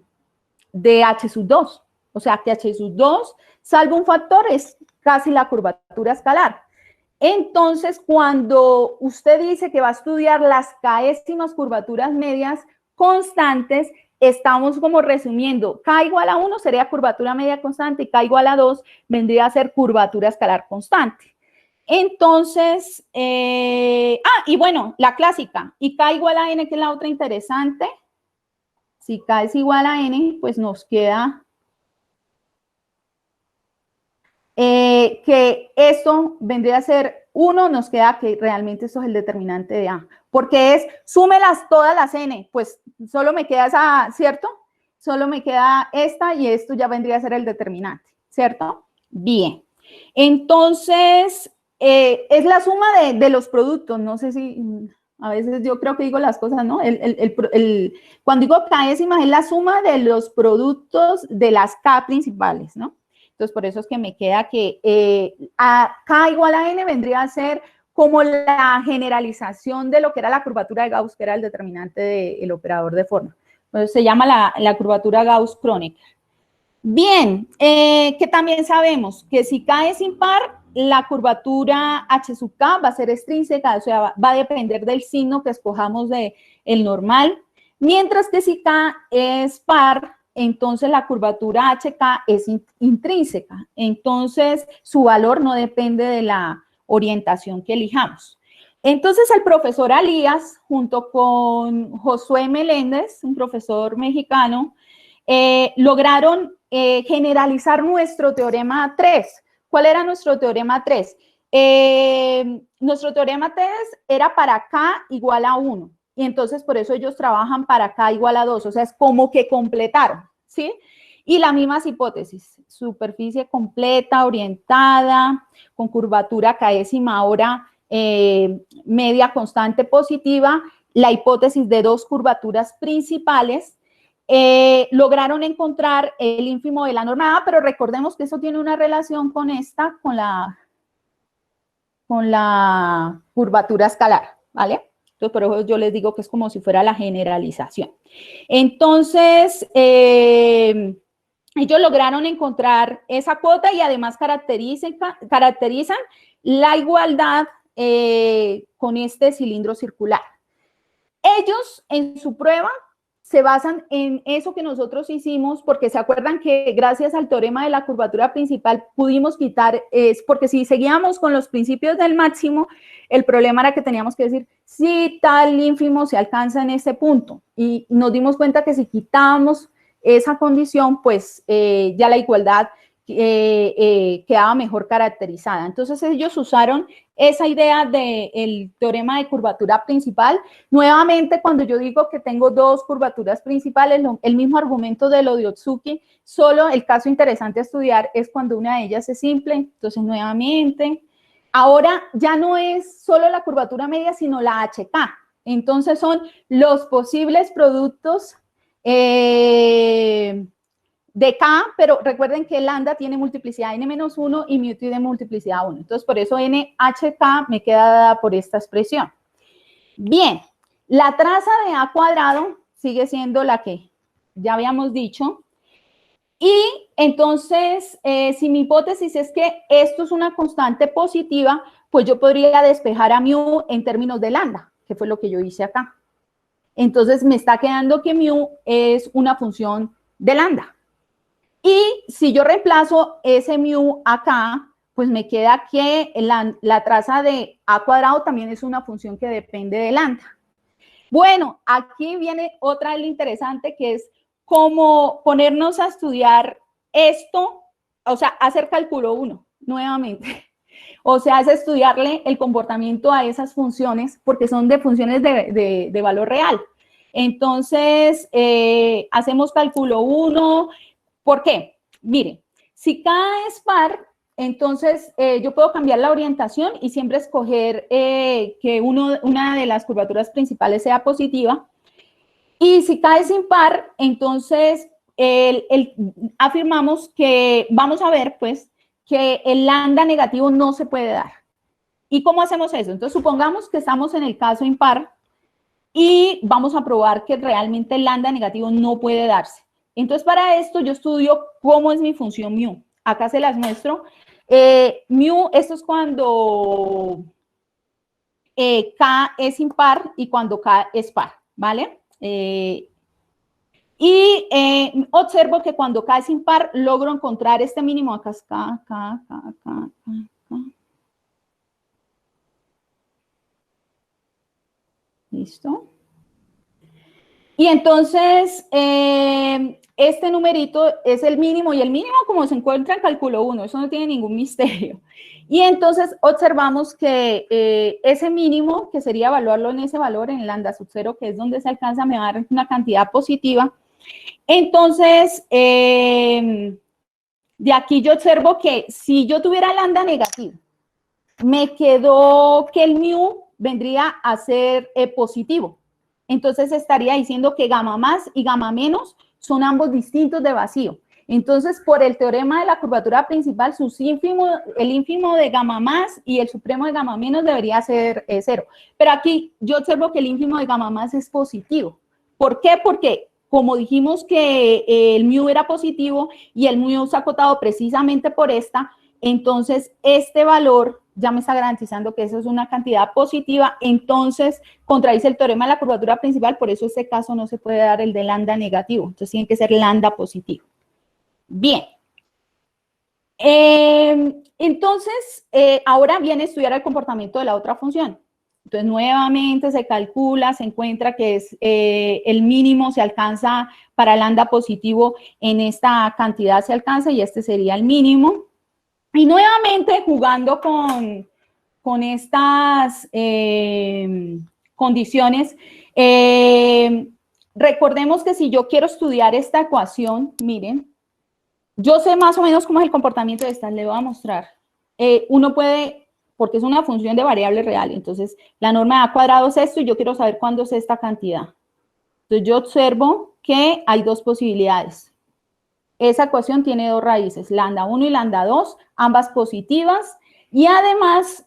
Speaker 2: H sub 2. O sea, que H sub 2, salvo un factor, es casi la curvatura escalar. Entonces, cuando usted dice que va a estudiar las késimas curvaturas medias constantes, estamos como resumiendo, K igual a 1 sería curvatura media constante y K igual a 2 vendría a ser curvatura escalar constante. Entonces, y bueno, la clásica, y K igual a N, que es la otra interesante. Si K es igual a N, pues nos queda que esto vendría a ser 1, nos queda que realmente esto es el determinante de A, porque es súmelas todas las N, pues solo me queda esa, ¿cierto? Solo me queda esta y esto ya vendría a ser el determinante, ¿cierto? Bien, entonces es la suma de los productos, no sé si, a veces yo creo que digo las cosas, ¿no? Cuando digo késimas es la suma de los productos de las K principales, ¿no? Entonces, por eso es que me queda que K igual a N vendría a ser como la generalización de lo que era la curvatura de Gauss, que era el determinante del operador de forma. Entonces, se llama la curvatura Gauss-Kronecker. Bien, que también sabemos que si K es impar, la curvatura H sub K va a ser extrínseca, o sea, va a depender del signo que escojamos del normal, mientras que si K es par, entonces la curvatura HK es intrínseca, entonces su valor no depende de la orientación que elijamos. Entonces el profesor Alías, junto con Josué Meléndez, un profesor mexicano, lograron generalizar nuestro teorema 3. ¿Cuál era nuestro teorema 3? Nuestro teorema 3 era para K igual a 1. Y entonces por eso ellos trabajan para K igual a 2, o sea, es como que completaron, ¿sí? Y las mismas hipótesis, superficie completa, orientada, con curvatura késima ahora media constante positiva, la hipótesis de dos curvaturas principales, lograron encontrar el ínfimo de la norma A, pero recordemos que eso tiene una relación con esta, con la curvatura escalar, ¿vale? Entonces, por eso yo les digo que es como si fuera la generalización. Entonces, ellos lograron encontrar esa cuota y además caracterizan la igualdad con este cilindro circular. Ellos, en su prueba, se basan en eso que nosotros hicimos, porque se acuerdan que gracias al teorema de la curvatura principal pudimos quitar, porque si seguíamos con los principios del máximo, el problema era que teníamos que decir si tal ínfimo se alcanza en ese punto, y nos dimos cuenta que si quitábamos esa condición, pues ya la igualdad quedaba mejor caracterizada. Entonces ellos usaron esa idea del teorema de curvatura principal. Nuevamente, cuando yo digo que tengo dos curvaturas principales, el mismo argumento de lo de Otsuki, solo el caso interesante a estudiar es cuando una de ellas es simple. Entonces, nuevamente, ahora ya no es solo la curvatura media, sino la HK. Entonces, son los posibles productos de K, pero recuerden que lambda tiene multiplicidad n-1 y mu tiene multiplicidad 1. Entonces, por eso NHK me queda dada por esta expresión. Bien, la traza de A cuadrado sigue siendo la que ya habíamos dicho. Y entonces, si mi hipótesis es que esto es una constante positiva, pues yo podría despejar a mu en términos de lambda, que fue lo que yo hice acá. Entonces, me está quedando que mu es una función de lambda. Y si yo reemplazo ese mu acá, pues me queda que la traza de A cuadrado también es una función que depende de lambda. Bueno, aquí viene otra de lo interesante, que es como ponernos a estudiar esto, o sea, hacer cálculo 1, nuevamente. O sea, es estudiarle el comportamiento a esas funciones, porque son de funciones de valor real. Entonces, hacemos cálculo 1. ¿Por qué? Mire, si K es par, entonces yo puedo cambiar la orientación y siempre escoger que una de las curvaturas principales sea positiva. Y si K es impar, entonces afirmamos que, vamos a ver pues, que el lambda negativo no se puede dar. ¿Y cómo hacemos eso? Entonces supongamos que estamos en el caso impar y vamos a probar que realmente el lambda negativo no puede darse. Entonces, para esto yo estudio cómo es mi función mu. Acá se las muestro. Mu, esto es cuando K es impar y cuando K es par, ¿vale? Observo que cuando K es impar, logro encontrar este mínimo. Acá es K. ¿Listo? Y entonces, este numerito es el mínimo, y el mínimo como se encuentra en cálculo 1, eso no tiene ningún misterio. Y entonces observamos que ese mínimo, que sería evaluarlo en ese valor, en lambda sub 0, que es donde se alcanza, me va a dar una cantidad positiva. Entonces, de aquí yo observo que si yo tuviera lambda negativo, me quedó que el mu vendría a ser positivo. Entonces estaría diciendo que gamma más y gamma menos son ambos distintos de vacío. Entonces, por el teorema de la curvatura principal, el ínfimo de gamma más y el supremo de gamma menos debería ser 0. Pero aquí yo observo que el ínfimo de gamma más es positivo. ¿Por qué? Porque como dijimos que el mu era positivo y el mu es acotado precisamente por esta, entonces este valor ya me está garantizando que eso es una cantidad positiva, entonces contradice el teorema de la curvatura principal, por eso en este caso no se puede dar el de lambda negativo, entonces tiene que ser lambda positivo. Bien. Entonces, ahora viene a estudiar el comportamiento de la otra función. Entonces, nuevamente se calcula, se encuentra que es el mínimo se alcanza para lambda positivo en esta cantidad se alcanza y este sería el mínimo. Y nuevamente jugando con estas condiciones, recordemos que si yo quiero estudiar esta ecuación, miren, yo sé más o menos cómo es el comportamiento de esta, le voy a mostrar. Uno puede, porque es una función de variable real, entonces la norma de A cuadrado es esto y yo quiero saber cuándo es esta cantidad. Entonces yo observo que hay dos posibilidades. Esa ecuación tiene dos raíces, lambda 1 y lambda 2, ambas positivas. Y además,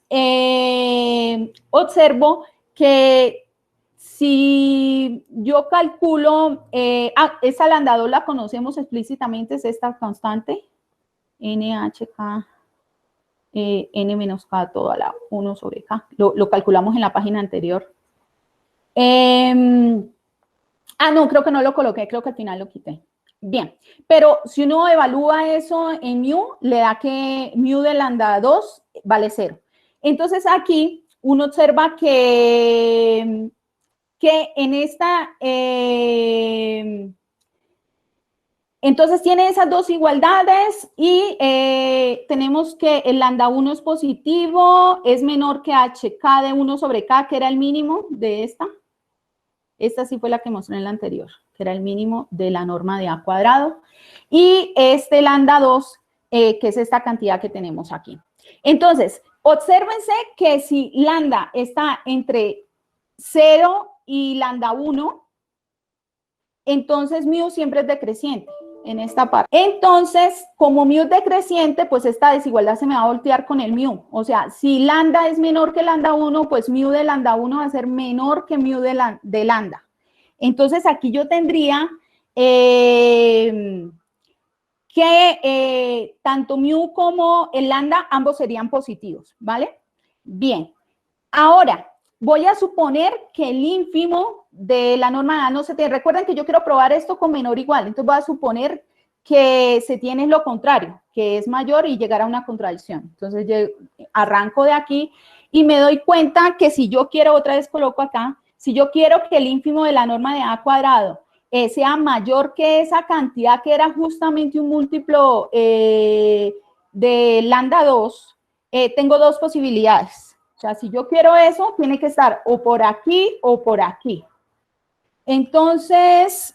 Speaker 2: observo que si yo calculo, esa lambda 2 la conocemos explícitamente, es esta constante, NHK, N menos K todo a la 1 sobre K. Lo calculamos en la página anterior. No, creo que no lo coloqué, creo que al final lo quité. Bien, pero si uno evalúa eso en mu, le da que mu de lambda 2 vale 0. Entonces aquí uno observa que en Entonces tiene esas dos igualdades y tenemos que el lambda 1 es positivo, es menor que HK de 1 sobre K, que era el mínimo de esta. Esta sí fue la que mostré en la anterior, que era el mínimo de la norma de A cuadrado. Y este lambda 2, que es esta cantidad que tenemos aquí. Entonces, obsérvense que si lambda está entre 0 y lambda 1, entonces mu siempre es decreciente en esta parte. Entonces, como mu es decreciente, pues esta desigualdad se me va a voltear con el mu. O sea, si lambda es menor que lambda 1, pues mu de lambda 1 va a ser menor que mu de lambda. Entonces, aquí yo tendría que tanto mu como el lambda, ambos serían positivos, ¿vale? Bien. Ahora, voy a suponer que el ínfimo de la norma A no se tiene. Recuerden que yo quiero probar esto con menor o igual. Entonces voy a suponer que se tiene lo contrario, que es mayor y llegar a una contradicción. Entonces yo arranco de aquí y me doy cuenta que si yo quiero, otra vez coloco acá, si yo quiero que el ínfimo de la norma de A cuadrado sea mayor que esa cantidad que era justamente un múltiplo de lambda 2, tengo dos posibilidades. O sea, si yo quiero eso, tiene que estar o por aquí o por aquí. Entonces,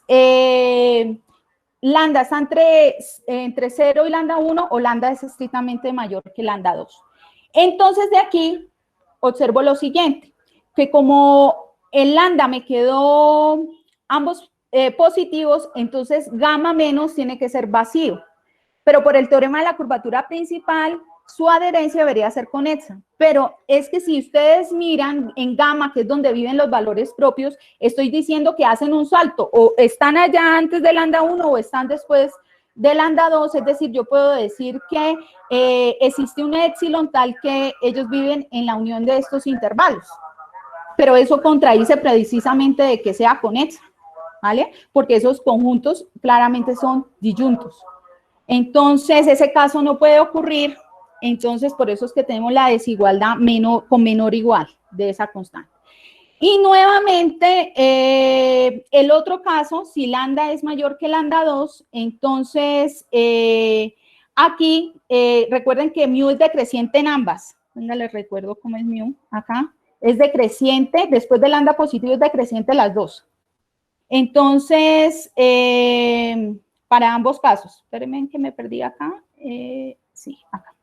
Speaker 2: lambda está entre 0 y lambda 1 o lambda es estrictamente mayor que lambda 2. Entonces, de aquí observo lo siguiente, que como el lambda me quedó ambos positivos, entonces gamma menos tiene que ser vacío. Pero por el teorema de la curvatura principal, su adherencia debería ser conexa. Pero es que si ustedes miran en gamma, que es donde viven los valores propios, estoy diciendo que hacen un salto, o están allá antes de lambda 1 o están después de lambda 2, es decir, yo puedo decir que existe un épsilon tal que ellos viven en la unión de estos intervalos. Pero eso contradice precisamente de que sea conexa, ¿vale? Porque esos conjuntos claramente son disyuntos. Entonces, ese caso no puede ocurrir. Entonces, por eso es que tenemos la desigualdad con menor o igual de esa constante. Y nuevamente, el otro caso, si lambda es mayor que lambda 2, entonces aquí, recuerden que mu es decreciente en ambas. Venga, les recuerdo cómo es mu acá. Es decreciente, después de lambda positivo es decreciente las dos. Entonces, para ambos casos, espérenme que me perdí acá. Sí, acá.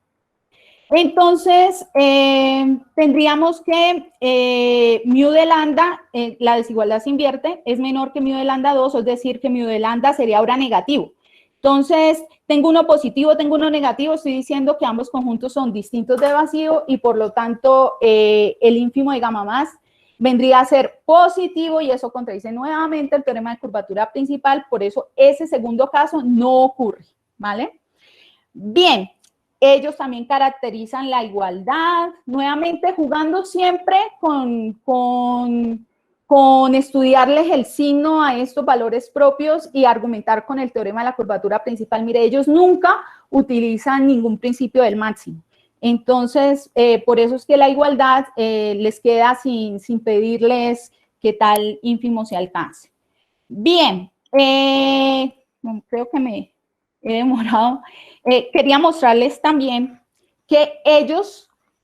Speaker 2: Entonces, tendríamos que mu de lambda, la desigualdad se invierte, es menor que mu de lambda 2, es decir, que mu de lambda sería ahora negativo. Entonces, tengo uno positivo, tengo uno negativo, estoy diciendo que ambos conjuntos son distintos de vacío y por lo tanto el ínfimo de gamma más vendría a ser positivo y eso contradice nuevamente el teorema de curvatura principal, por eso ese segundo caso no ocurre, ¿vale? Bien. Ellos también caracterizan la igualdad, nuevamente jugando siempre con estudiarles el signo a estos valores propios y argumentar con el teorema de la curvatura principal. Mire, ellos nunca utilizan ningún principio del máximo. Entonces, por eso es que la igualdad les queda sin pedirles que tal ínfimo se alcance. Bien, creo que me he demorado. Quería mostrarles también que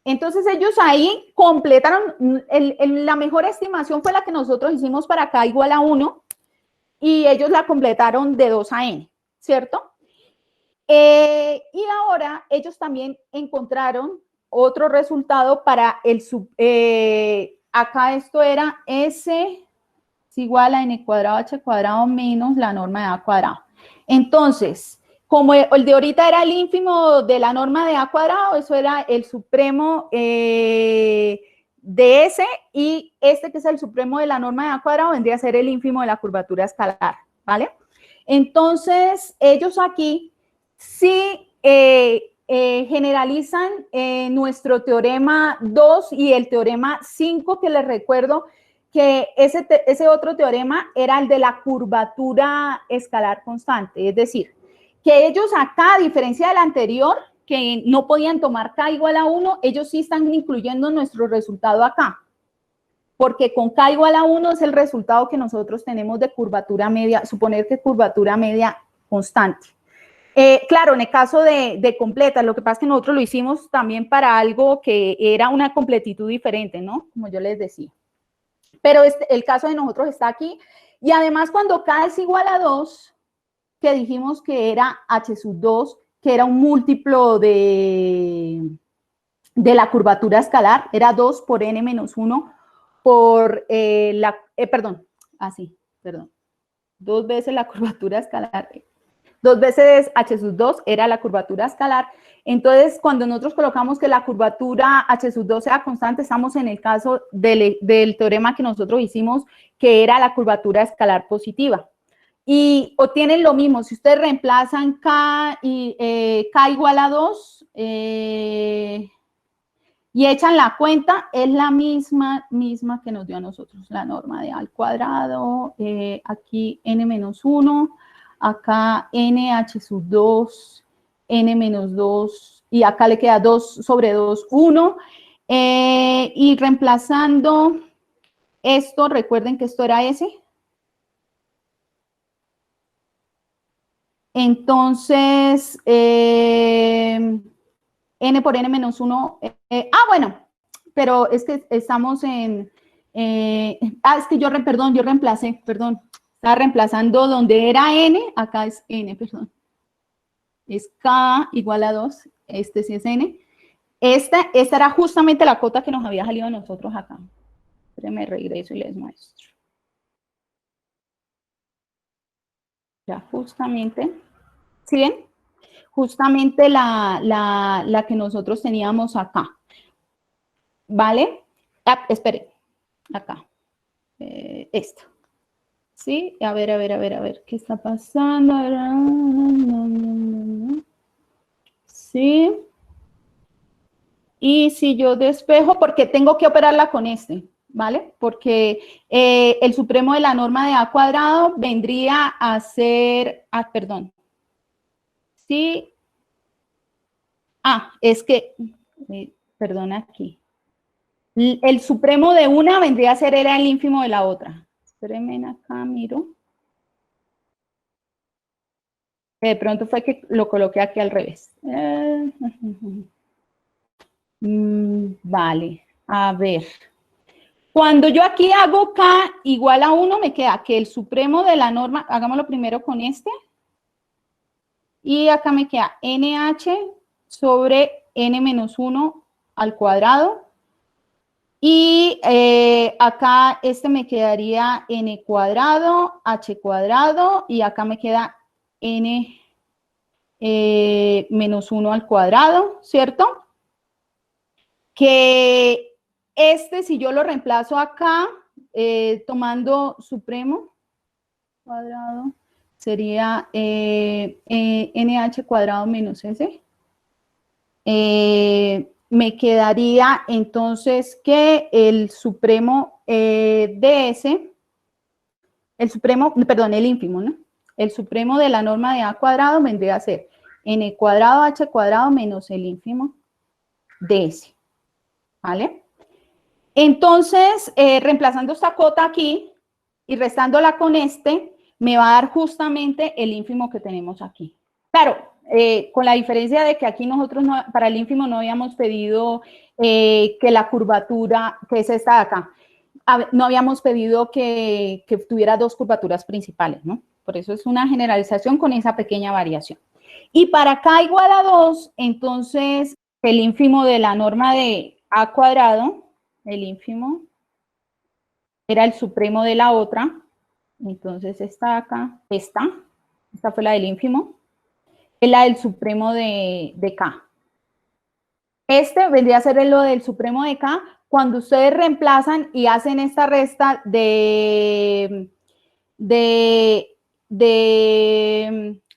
Speaker 2: entonces ellos ahí completaron, la mejor estimación fue la que nosotros hicimos para K igual a 1 y ellos la completaron de 2 a n, ¿cierto? Y ahora ellos también encontraron otro resultado para acá esto era S es igual a n cuadrado h cuadrado menos la norma de A cuadrado. Entonces, como el de ahorita era el ínfimo de la norma de A cuadrado, eso era el supremo de S, y este que es el supremo de la norma de A cuadrado vendría a ser el ínfimo de la curvatura escalar, ¿vale? Entonces, ellos aquí sí generalizan nuestro teorema 2 y el teorema 5, que les recuerdo que ese otro teorema era el de la curvatura escalar constante, es decir, que ellos acá, a diferencia del anterior, que no podían tomar K igual a 1, ellos sí están incluyendo nuestro resultado acá, porque con K igual a 1 es el resultado que nosotros tenemos de curvatura media, suponer que curvatura media constante. Claro, en el caso de completas, lo que pasa es que nosotros lo hicimos también para algo que era una completitud diferente, ¿no? Como yo les decía. Pero el caso de nosotros está aquí. Y además, cuando K es igual a 2, que dijimos que era H sub 2, que era un múltiplo de la curvatura escalar, era 2 por n menos 1 por dos veces la curvatura escalar, 2 veces h sub 2 era la curvatura escalar. Entonces, cuando nosotros colocamos que la curvatura h sub 2 sea constante, estamos en el caso del teorema que nosotros hicimos, que era la curvatura escalar positiva. Y obtienen lo mismo, si ustedes reemplazan K igual a 2, y echan la cuenta, es la misma que nos dio a nosotros la norma de A al cuadrado, aquí n menos 1, acá nh sub 2, n menos 2, y acá le queda 2 sobre 2, 1, y reemplazando esto, recuerden que esto era S. Entonces, n por n menos 1, bueno, pero es que estamos en, es que yo reemplacé, estaba reemplazando donde era n, acá es n, perdón, es k igual a 2, este sí es n, esta era justamente la cota que nos había salido a nosotros acá. Me regreso y les muestro. Ya justamente, ¿sí ven? Justamente la que nosotros teníamos acá, ¿vale? Espere, acá, esto, ¿sí? A ver, ¿qué está pasando? ¿Sí? Y si yo despejo, porque tengo que operarla con este, ¿vale? Porque el supremo de la norma de A cuadrado vendría a ser, perdón, ¿sí? Es que, perdón aquí. El supremo de una vendría a ser el ínfimo de la otra. Espérenme acá, miro. De pronto fue que lo coloqué aquí al revés. Vale, a ver. Cuando yo aquí hago K igual a 1, me queda que el supremo de la norma, hagámoslo primero con este. Y acá me queda NH sobre n menos 1 al cuadrado. Y acá me quedaría n cuadrado, h cuadrado, y acá me queda n menos 1 al cuadrado, ¿cierto? Que si yo lo reemplazo acá, tomando supremo cuadrado, sería nh cuadrado menos s. Me quedaría entonces que el supremo de S, el ínfimo, ¿no? El supremo de la norma de A cuadrado vendría a ser n cuadrado h cuadrado menos el ínfimo de S, ¿vale? Entonces, reemplazando esta cota aquí y restándola con me va a dar justamente el ínfimo que tenemos aquí. Claro, con la diferencia de que aquí nosotros para el ínfimo no habíamos pedido que la curvatura, que es esta de acá, no habíamos pedido que tuviera dos curvaturas principales, ¿no? Por eso es una generalización con esa pequeña variación. Y para K igual a 2, entonces el ínfimo de la norma de A cuadrado, el ínfimo era el supremo de la otra, entonces esta acá, esta fue la del ínfimo, es la del supremo de K. Vendría a ser lo del supremo de K cuando ustedes reemplazan y hacen esta resta de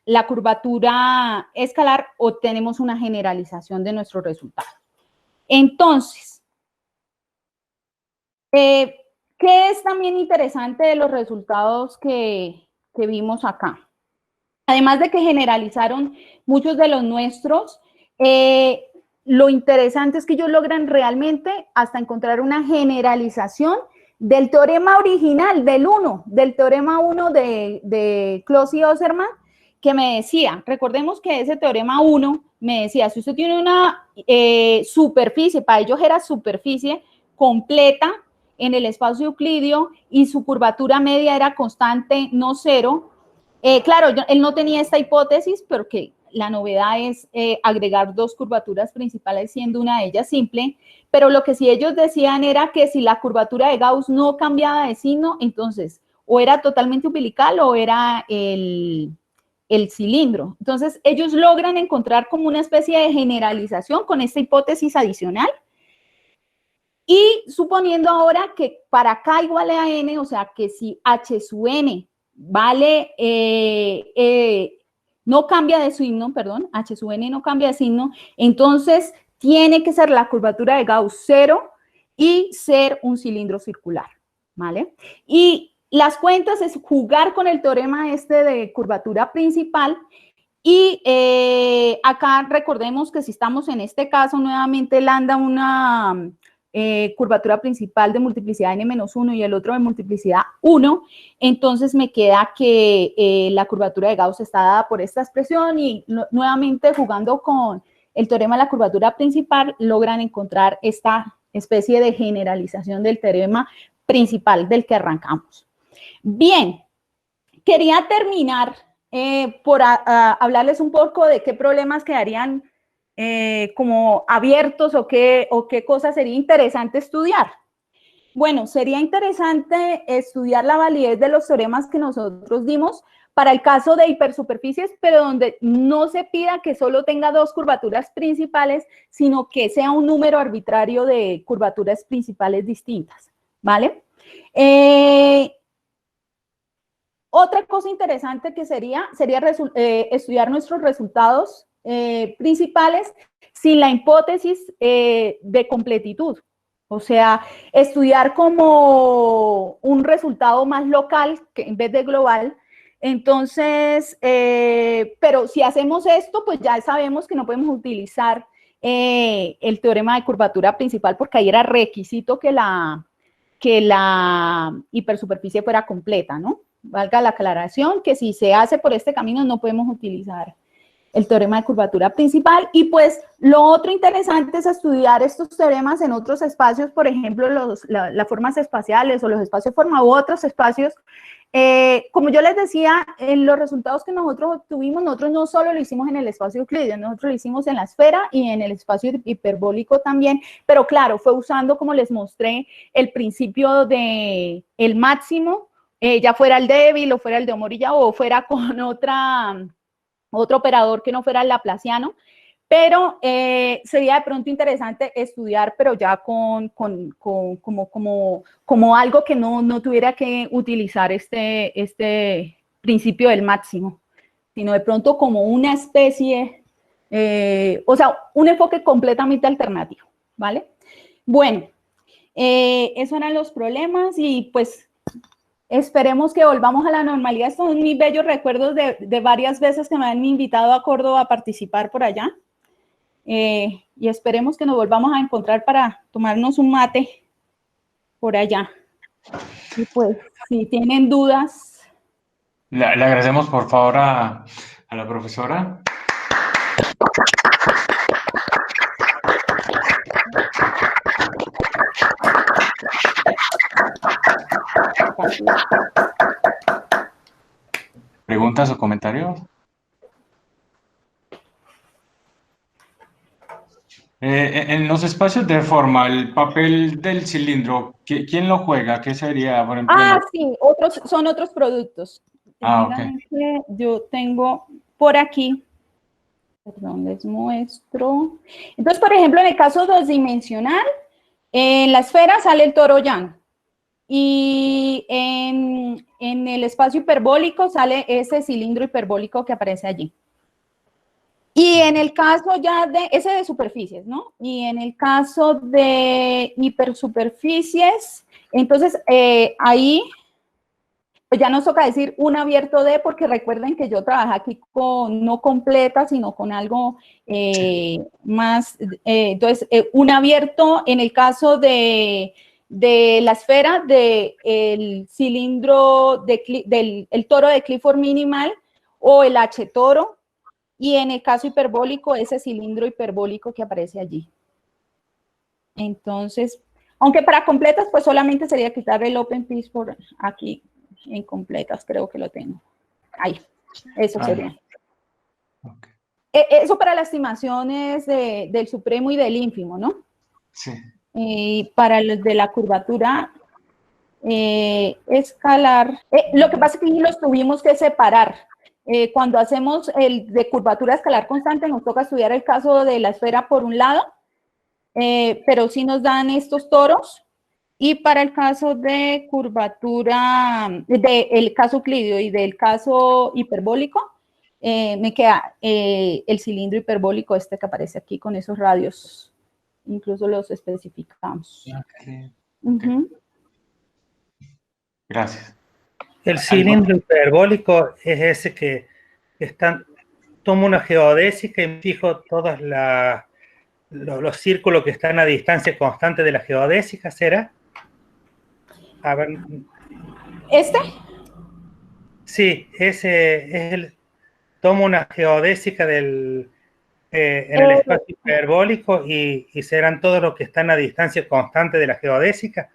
Speaker 2: la curvatura escalar, obtenemos una generalización de nuestro resultado. Entonces, ¿qué es también interesante de los resultados que vimos acá? Además de que generalizaron muchos de los nuestros, lo interesante es que ellos logran realmente hasta encontrar una generalización del teorema original, del teorema 1 de Close y Osserman, que me decía, recordemos que ese teorema 1 me decía, si usted tiene una superficie, para ellos era superficie completa en el espacio euclidio y su curvatura media era constante, no cero. Claro, él no tenía esta hipótesis, pero que la novedad es agregar dos curvaturas principales, siendo una de ellas simple, pero lo que sí ellos decían era que si la curvatura de Gauss no cambiaba de signo, entonces o era totalmente umbilical o era el cilindro. Entonces, ellos logran encontrar como una especie de generalización con esta hipótesis adicional. Y suponiendo ahora que para K igual a N, o sea, que si H sub N vale, no cambia de signo, perdón, H sub N no cambia de signo, entonces tiene que ser la curvatura de Gauss 0 y ser un cilindro circular, ¿vale? Y las cuentas es jugar con el teorema este de curvatura principal y acá recordemos que si estamos en este caso, nuevamente lambda una curvatura principal de multiplicidad n-1 y el otro de multiplicidad 1, entonces me queda que la curvatura de Gauss está dada por esta expresión y nuevamente jugando con el teorema de la curvatura principal logran encontrar esta especie de generalización del teorema principal del que arrancamos. Bien, quería terminar por hablarles un poco de qué problemas quedarían como abiertos o qué cosas sería interesante estudiar. Bueno, sería interesante estudiar la validez de los teoremas que nosotros dimos para el caso de hipersuperficies, pero donde no se pida que solo tenga dos curvaturas principales, sino que sea un número arbitrario de curvaturas principales distintas, ¿vale? Otra cosa interesante que sería estudiar nuestros resultados principales sin la hipótesis de completitud. O sea, estudiar como un resultado más local que en vez de global. Entonces, pero si hacemos esto, pues ya sabemos que no podemos utilizar el teorema de curvatura principal porque ahí era requisito que la hipersuperficie fuera completa, ¿no? Valga la aclaración que si se hace por este camino no podemos utilizar el teorema de curvatura principal. Y pues lo otro interesante es estudiar estos teoremas en otros espacios, por ejemplo, las formas espaciales o los espacios forma u otros espacios. Como yo les decía, en los resultados que nosotros obtuvimos, nosotros no solo lo hicimos en el espacio euclidio, nosotros lo hicimos en la esfera y en el espacio hiperbólico también, pero claro, fue usando, como les mostré, el principio de el máximo, ya fuera el débil o fuera el de Omorilla o fuera con otro operador que no fuera el laplaciano, pero sería de pronto interesante estudiar, pero ya como algo que no tuviera que utilizar este principio del máximo, sino de pronto como una especie, o sea, un enfoque completamente alternativo, ¿vale? Bueno, esos eran los problemas y pues esperemos que volvamos a la normalidad. Estos son mis bellos recuerdos de varias veces que me han invitado a Córdoba a participar por allá. Y esperemos que nos volvamos a encontrar para tomarnos un mate por allá. Y pues, si tienen dudas.
Speaker 1: Le agradecemos, por favor, a la profesora. ¿Preguntas o comentarios? En los espacios de forma, el papel del cilindro, ¿quién lo juega? ¿Qué sería, por ejemplo?
Speaker 2: Sí, son otros productos.
Speaker 1: Ok.
Speaker 2: Yo tengo por aquí, perdón, les muestro. Entonces, por ejemplo, en el caso dosdimensional, en la esfera sale el toroyán. Y en el espacio hiperbólico sale ese cilindro hiperbólico que aparece allí. Y en el caso ya de, ese de superficies, ¿no? Y en el caso de hipersuperficies, entonces ahí pues ya nos toca decir un abierto de, porque recuerden que yo trabajé aquí con, no completa, sino con algo más, entonces un abierto en el caso de la esfera del cilindro, el toro de Clifford minimal, o el H toro, y en el caso hiperbólico, ese cilindro hiperbólico que aparece allí. Entonces, aunque para completas, pues solamente sería quitar el open piece por aquí, en completas, creo que lo tengo. Ahí, eso sería.
Speaker 1: Okay.
Speaker 2: Eso para las estimaciones del supremo y del ínfimo, ¿no?
Speaker 1: Sí.
Speaker 2: Y para los de la curvatura escalar, lo que pasa es que los tuvimos que separar. Cuando hacemos el de curvatura escalar constante, nos toca estudiar el caso de la esfera por un lado, pero sí nos dan estos toros. Y para el caso de curvatura, del caso euclídeo y del caso hiperbólico, me queda el cilindro hiperbólico este que aparece aquí con esos radios. Incluso los especificamos.
Speaker 1: Okay.
Speaker 2: Uh-huh.
Speaker 1: Gracias.
Speaker 3: El cilindro hiperbólico es ese que tomo una geodésica y fijo todos los círculos que están a distancia constante de la geodésica, ¿será? A ver.
Speaker 2: ¿Este?
Speaker 3: Sí, ese es tomo una geodésica en el espacio hiperbólico y serán todos los que están a distancia constante de la geodésica.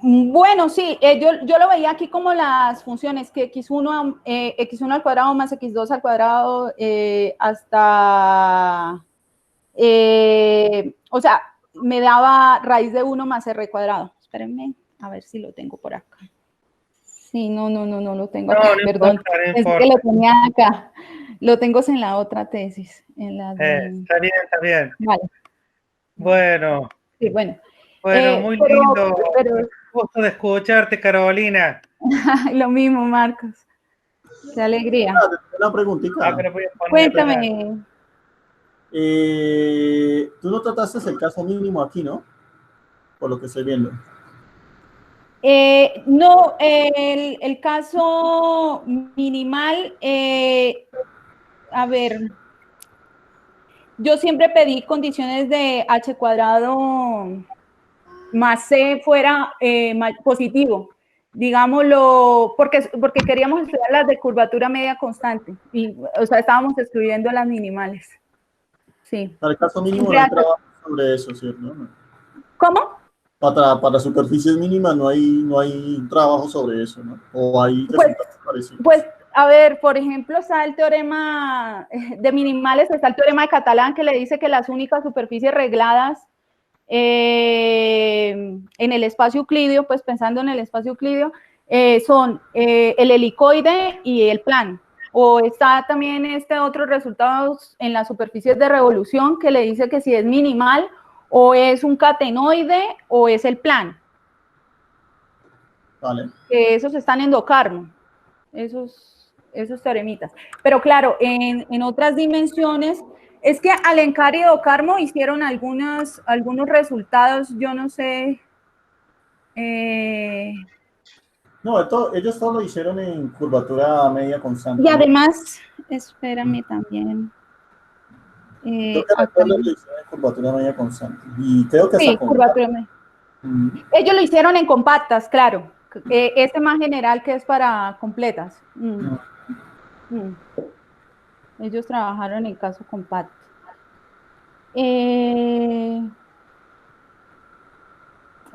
Speaker 2: Bueno, sí, yo lo veía aquí como las funciones, que x1 al cuadrado más x2 al cuadrado hasta, o sea, me daba raíz de 1 más r cuadrado. Espérenme, a ver si lo tengo por acá. Sí, no lo tengo acá, perdón. Es que lo tenía acá. Lo tengo en la otra tesis.
Speaker 3: Está bien.
Speaker 2: Vale.
Speaker 3: Bueno.
Speaker 2: Sí, bueno.
Speaker 3: Bueno, muy lindo. Gusto de escucharte, Carolina.
Speaker 2: Lo mismo, Marcos. Qué alegría.
Speaker 4: Una preguntita.
Speaker 2: Cuéntame.
Speaker 4: Tú no trataste el caso mínimo aquí, ¿no? Por lo que estoy viendo.
Speaker 2: No, el caso minimal, a ver, yo siempre pedí condiciones de h cuadrado más c fuera positivo, digámoslo, porque queríamos estudiar las de curvatura media constante, o sea, estábamos excluyendo las minimales. Sí.
Speaker 4: Para el caso mínimo no hay trabajo sobre eso, ¿cierto?
Speaker 2: ¿Cómo?
Speaker 4: Para superficies mínimas no hay trabajo sobre eso, ¿no? O hay resultados parecidos.
Speaker 2: Pues, a ver, por ejemplo, está el teorema de minimales, está el teorema de Catalán que le dice que las únicas superficies regladas en el espacio euclídeo, pues pensando en el espacio euclídeo, son el helicoide y el plano. O está también otros resultados en las superficies de revolución que le dice que si es minimal o es un catenoide o es el plano.
Speaker 4: Vale.
Speaker 2: Esos están en Docarmo, esos teoremitas. Pero claro, en otras dimensiones, es que Alencar y Docarmo hicieron algunos resultados, yo no sé.
Speaker 4: No, ellos todo lo hicieron en curvatura media constante.
Speaker 2: Y además, espérame también.
Speaker 4: Creo que lo hicieron en curvatura media constante. Y creo que
Speaker 2: sí, curvatura media. Ellos lo hicieron en compactas, claro. Este más general que es para completas. Ellos trabajaron en caso compacto.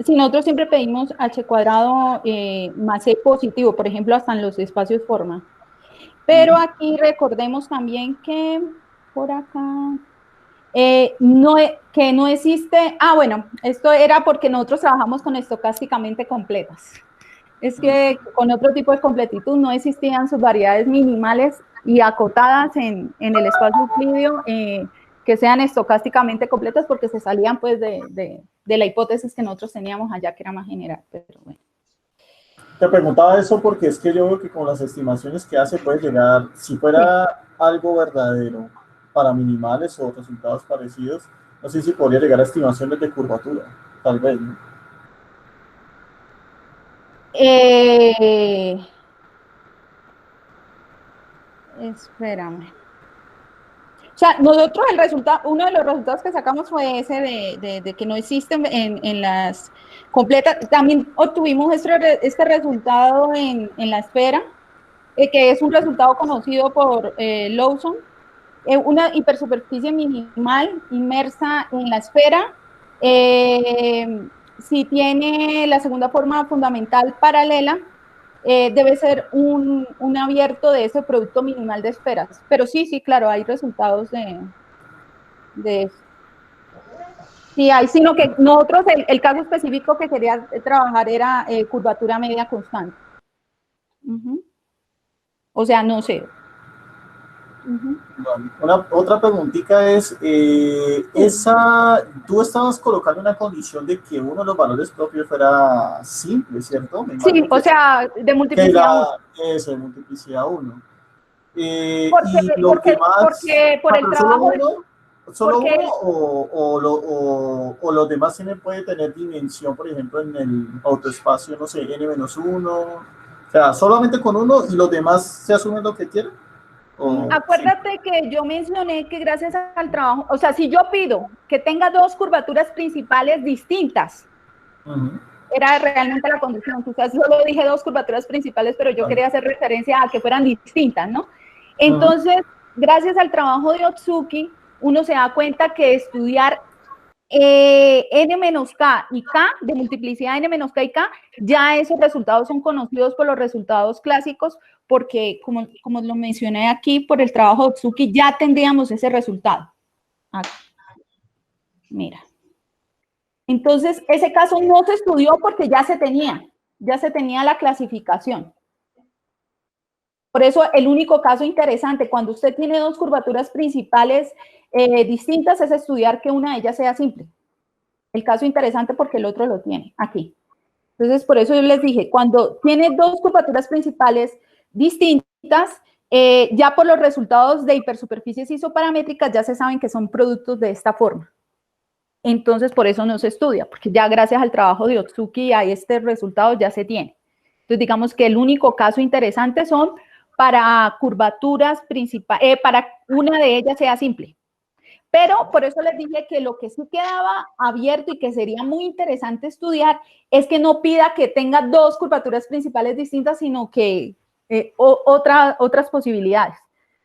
Speaker 2: Si nosotros siempre pedimos h cuadrado más c positivo, por ejemplo, hasta en los espacios forma. Pero aquí recordemos también que por acá que no existe. Bueno, esto era porque nosotros trabajamos con estocásticamente completas. Es que con otro tipo de completitud no existían sus variedades minimales y acotadas en el espacio euclídeo que sean estocásticamente completas porque se salían pues de la hipótesis que nosotros teníamos allá, que era más general, pero bueno.
Speaker 4: Te preguntaba eso porque es que yo veo que con las estimaciones que hace puede llegar, si fuera algo verdadero para minimales o resultados parecidos, no sé si podría llegar a estimaciones de curvatura, tal vez, ¿no?
Speaker 2: Espérame. O sea, nosotros uno de los resultados que sacamos fue ese de que no existen en las completas. También obtuvimos este resultado en la esfera, que es un resultado conocido por Lawson, una hipersuperficie minimal inmersa en la esfera, si tiene la segunda forma fundamental paralela, debe ser un abierto de ese producto minimal de esferas. Pero sí, claro, hay resultados de eso. Sí, hay, sino que nosotros, el caso específico que quería trabajar era curvatura media constante. O sea, no sé.
Speaker 4: Otra preguntita es, tú estabas colocando una condición de que uno de los valores propios fuera simple, ¿cierto?
Speaker 2: Sí, o sea, de multiplicidad 1.
Speaker 4: Eso, de multiplicidad 1.
Speaker 2: Porque por el trabajo...
Speaker 4: ¿Solo uno o los demás puede tener dimensión, por ejemplo, en el autoespacio, no sé, n-1? O sea, solamente con uno y los demás se asumen lo que quieren.
Speaker 2: Acuérdate que yo mencioné que gracias al trabajo, o sea, si yo pido que tenga dos curvaturas principales distintas, era realmente la condición. Quizás solo dije dos curvaturas principales, pero yo quería hacer referencia a que fueran distintas, ¿no? Entonces, gracias al trabajo de Otsuki, uno se da cuenta que estudiar n-k y k, de multiplicidad n-k y k, ya esos resultados son conocidos por los resultados clásicos, porque como lo mencioné aquí, por el trabajo de Otsuki, ya tendríamos ese resultado. Aquí. Mira. Entonces, ese caso no se estudió porque ya se tenía la clasificación. Por eso, el único caso interesante, cuando usted tiene dos curvaturas principales distintas, es estudiar que una de ellas sea simple. El caso interesante porque el otro lo tiene aquí. Entonces, por eso yo les dije, cuando tiene dos curvaturas principales distintas, ya por los resultados de hipersuperficies isoparamétricas ya se saben que son productos de esta forma. Entonces, por eso no se estudia, porque ya gracias al trabajo de Otsuki a este resultado ya se tiene. Entonces, digamos que el único caso interesante son para curvaturas principales, para una de ellas sea simple. Pero por eso les dije que lo que sí quedaba abierto y que sería muy interesante estudiar es que no pida que tenga dos curvaturas principales distintas, sino que otras posibilidades.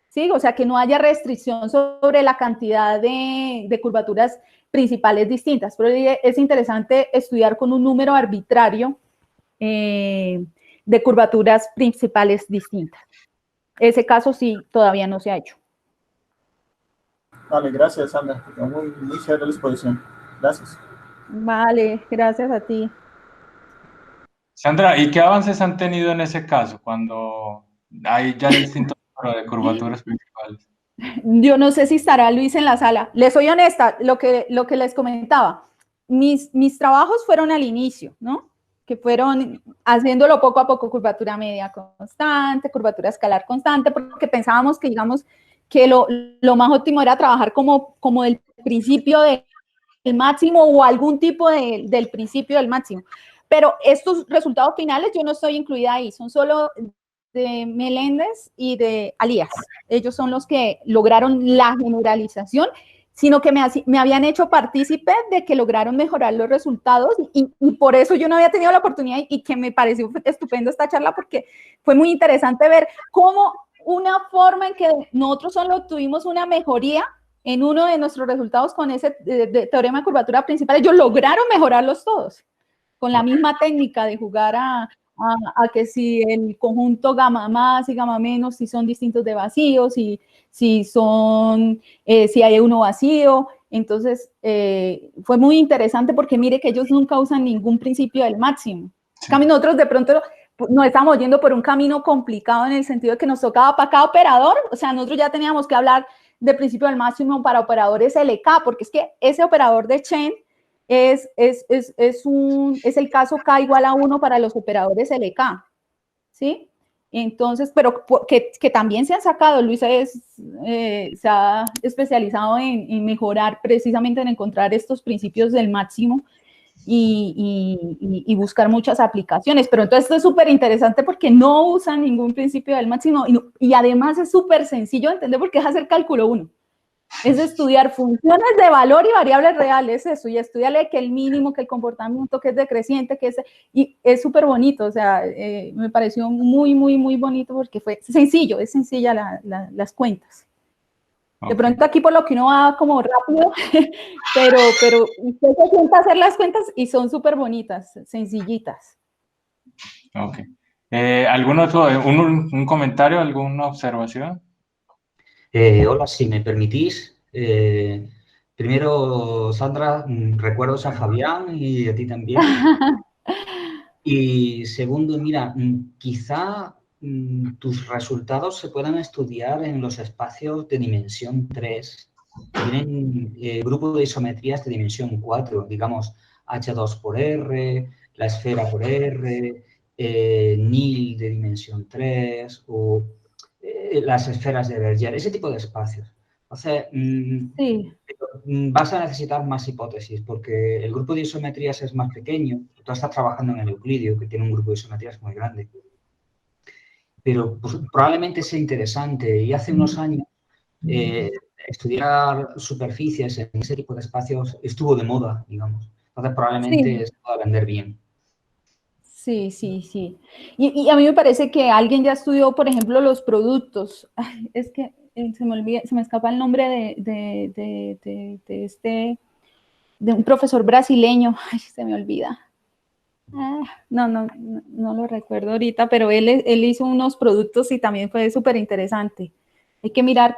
Speaker 2: ¿Sí? O sea, que no haya restricción sobre la cantidad de curvaturas principales distintas. Pero es interesante estudiar con un número arbitrario de curvaturas principales distintas. Ese caso sí todavía no se ha hecho.
Speaker 4: Vale, gracias, Sandra. Muy chévere la exposición. Gracias.
Speaker 2: Vale, gracias a ti.
Speaker 1: Sandra, ¿y qué avances han tenido en ese caso cuando hay ya distintos números de curvaturas principales?
Speaker 2: Yo no sé si estará Luis en la sala. Les soy honesta, lo que les comentaba. Mis trabajos fueron al inicio, ¿no? Que fueron haciéndolo poco a poco, curvatura media constante, curvatura escalar constante, porque pensábamos que, digamos, que lo más óptimo era trabajar como el principio del máximo o algún tipo del principio del máximo. Pero estos resultados finales yo no estoy incluida ahí, son solo de Meléndez y de Alías. Ellos son los que lograron la generalización, sino que me habían hecho partícipe de que lograron mejorar los resultados y por eso yo no había tenido la oportunidad y que me pareció estupendo esta charla porque fue muy interesante ver cómo una forma en que nosotros solo tuvimos una mejoría en uno de nuestros resultados con ese teorema de curvatura principal, ellos lograron mejorarlos todos con la misma técnica de jugar a que si el conjunto gamma más y gamma menos, si son distintos de vacíos, si hay uno vacío. Entonces, fue muy interesante porque mire que ellos nunca usan ningún principio del máximo. En cambio, nosotros de pronto nos estamos yendo por un camino complicado en el sentido de que nos tocaba para cada operador, o sea, nosotros ya teníamos que hablar de principio del máximo para operadores LK, porque es que ese operador de Chen es el caso K igual a 1 para los operadores LK, ¿sí? Entonces, pero que también se han sacado, Luis se ha especializado en mejorar precisamente en encontrar estos principios del máximo y buscar muchas aplicaciones, pero entonces esto es súper interesante porque no usan ningún principio del máximo y además es súper sencillo de entender porque es hacer cálculo 1. Es estudiar funciones de valor y variables reales, eso, y estudiarle que el mínimo, que el comportamiento, que es decreciente, y es súper bonito, o sea, me pareció muy, muy, muy bonito porque fue sencillo, es sencilla las cuentas. Okay. De pronto aquí por lo que uno va como rápido, pero usted se sienta a hacer las cuentas y son súper bonitas, sencillitas.
Speaker 1: Ok. ¿Algún otro, un comentario, alguna observación?
Speaker 5: Hola, si me permitís. Primero, Sandra, recuerdos a Fabián y a ti también. Y segundo, mira, quizá tus resultados se puedan estudiar en los espacios de dimensión 3. Tienen grupo de isometrías de dimensión 4, digamos H2 por R, la esfera por R, NIL de dimensión 3 o las esferas de Berger, ese tipo de espacios. Entonces, sí, vas a necesitar más hipótesis porque el grupo de isometrías es más pequeño. Tú estás trabajando en el Euclidio, que tiene un grupo de isometrías muy grande. Pero pues, probablemente sea interesante. Y hace unos años estudiar superficies en ese tipo de espacios estuvo de moda, digamos. Entonces, probablemente se pueda vender bien.
Speaker 2: Sí, sí, sí. Y a mí me parece que alguien ya estudió, por ejemplo, los productos. Ay, es que se me olvida, se me escapa el nombre de un profesor brasileño. Ay, se me olvida. No lo recuerdo ahorita, pero él hizo unos productos y también fue súper interesante. Hay que mirar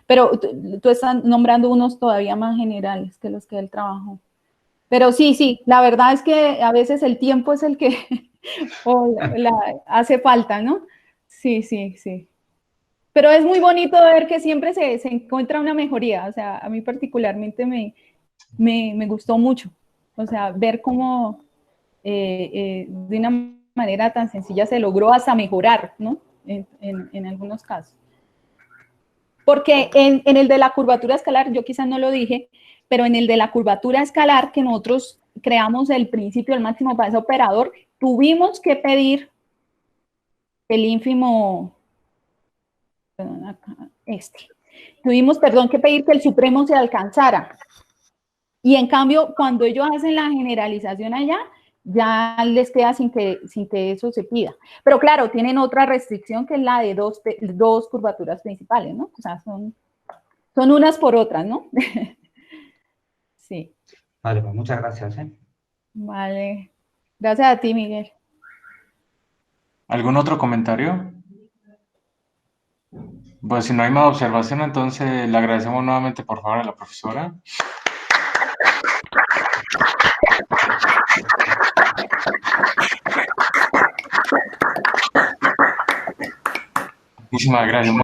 Speaker 2: pero tú estás nombrando unos todavía más generales que los que él trabajó. Pero sí, la verdad es que a veces el tiempo es el que hace falta, ¿no? Sí. Pero es muy bonito ver que siempre se encuentra una mejoría. O sea, a mí particularmente me gustó mucho. O sea, ver cómo de una manera tan sencilla se logró hasta mejorar, ¿no? En algunos casos. Porque en el de la curvatura escalar, yo quizás no lo dije, pero en el de la curvatura escalar, que nosotros creamos el principio del máximo para ese operador, tuvimos que pedir el ínfimo, tuvimos que pedir que el supremo se alcanzara. Y en cambio, cuando ellos hacen la generalización allá, ya les queda sin que eso se pida. Pero claro, tienen otra restricción que es la de dos curvaturas principales, ¿no? O sea, son unas por otras, ¿no? Sí.
Speaker 5: Vale, pues muchas gracias.
Speaker 2: Vale. Gracias a ti, Miguel.
Speaker 1: ¿Algún otro comentario? Pues si no hay más observación, entonces le agradecemos nuevamente, por favor, a la profesora. Muchísimas gracias.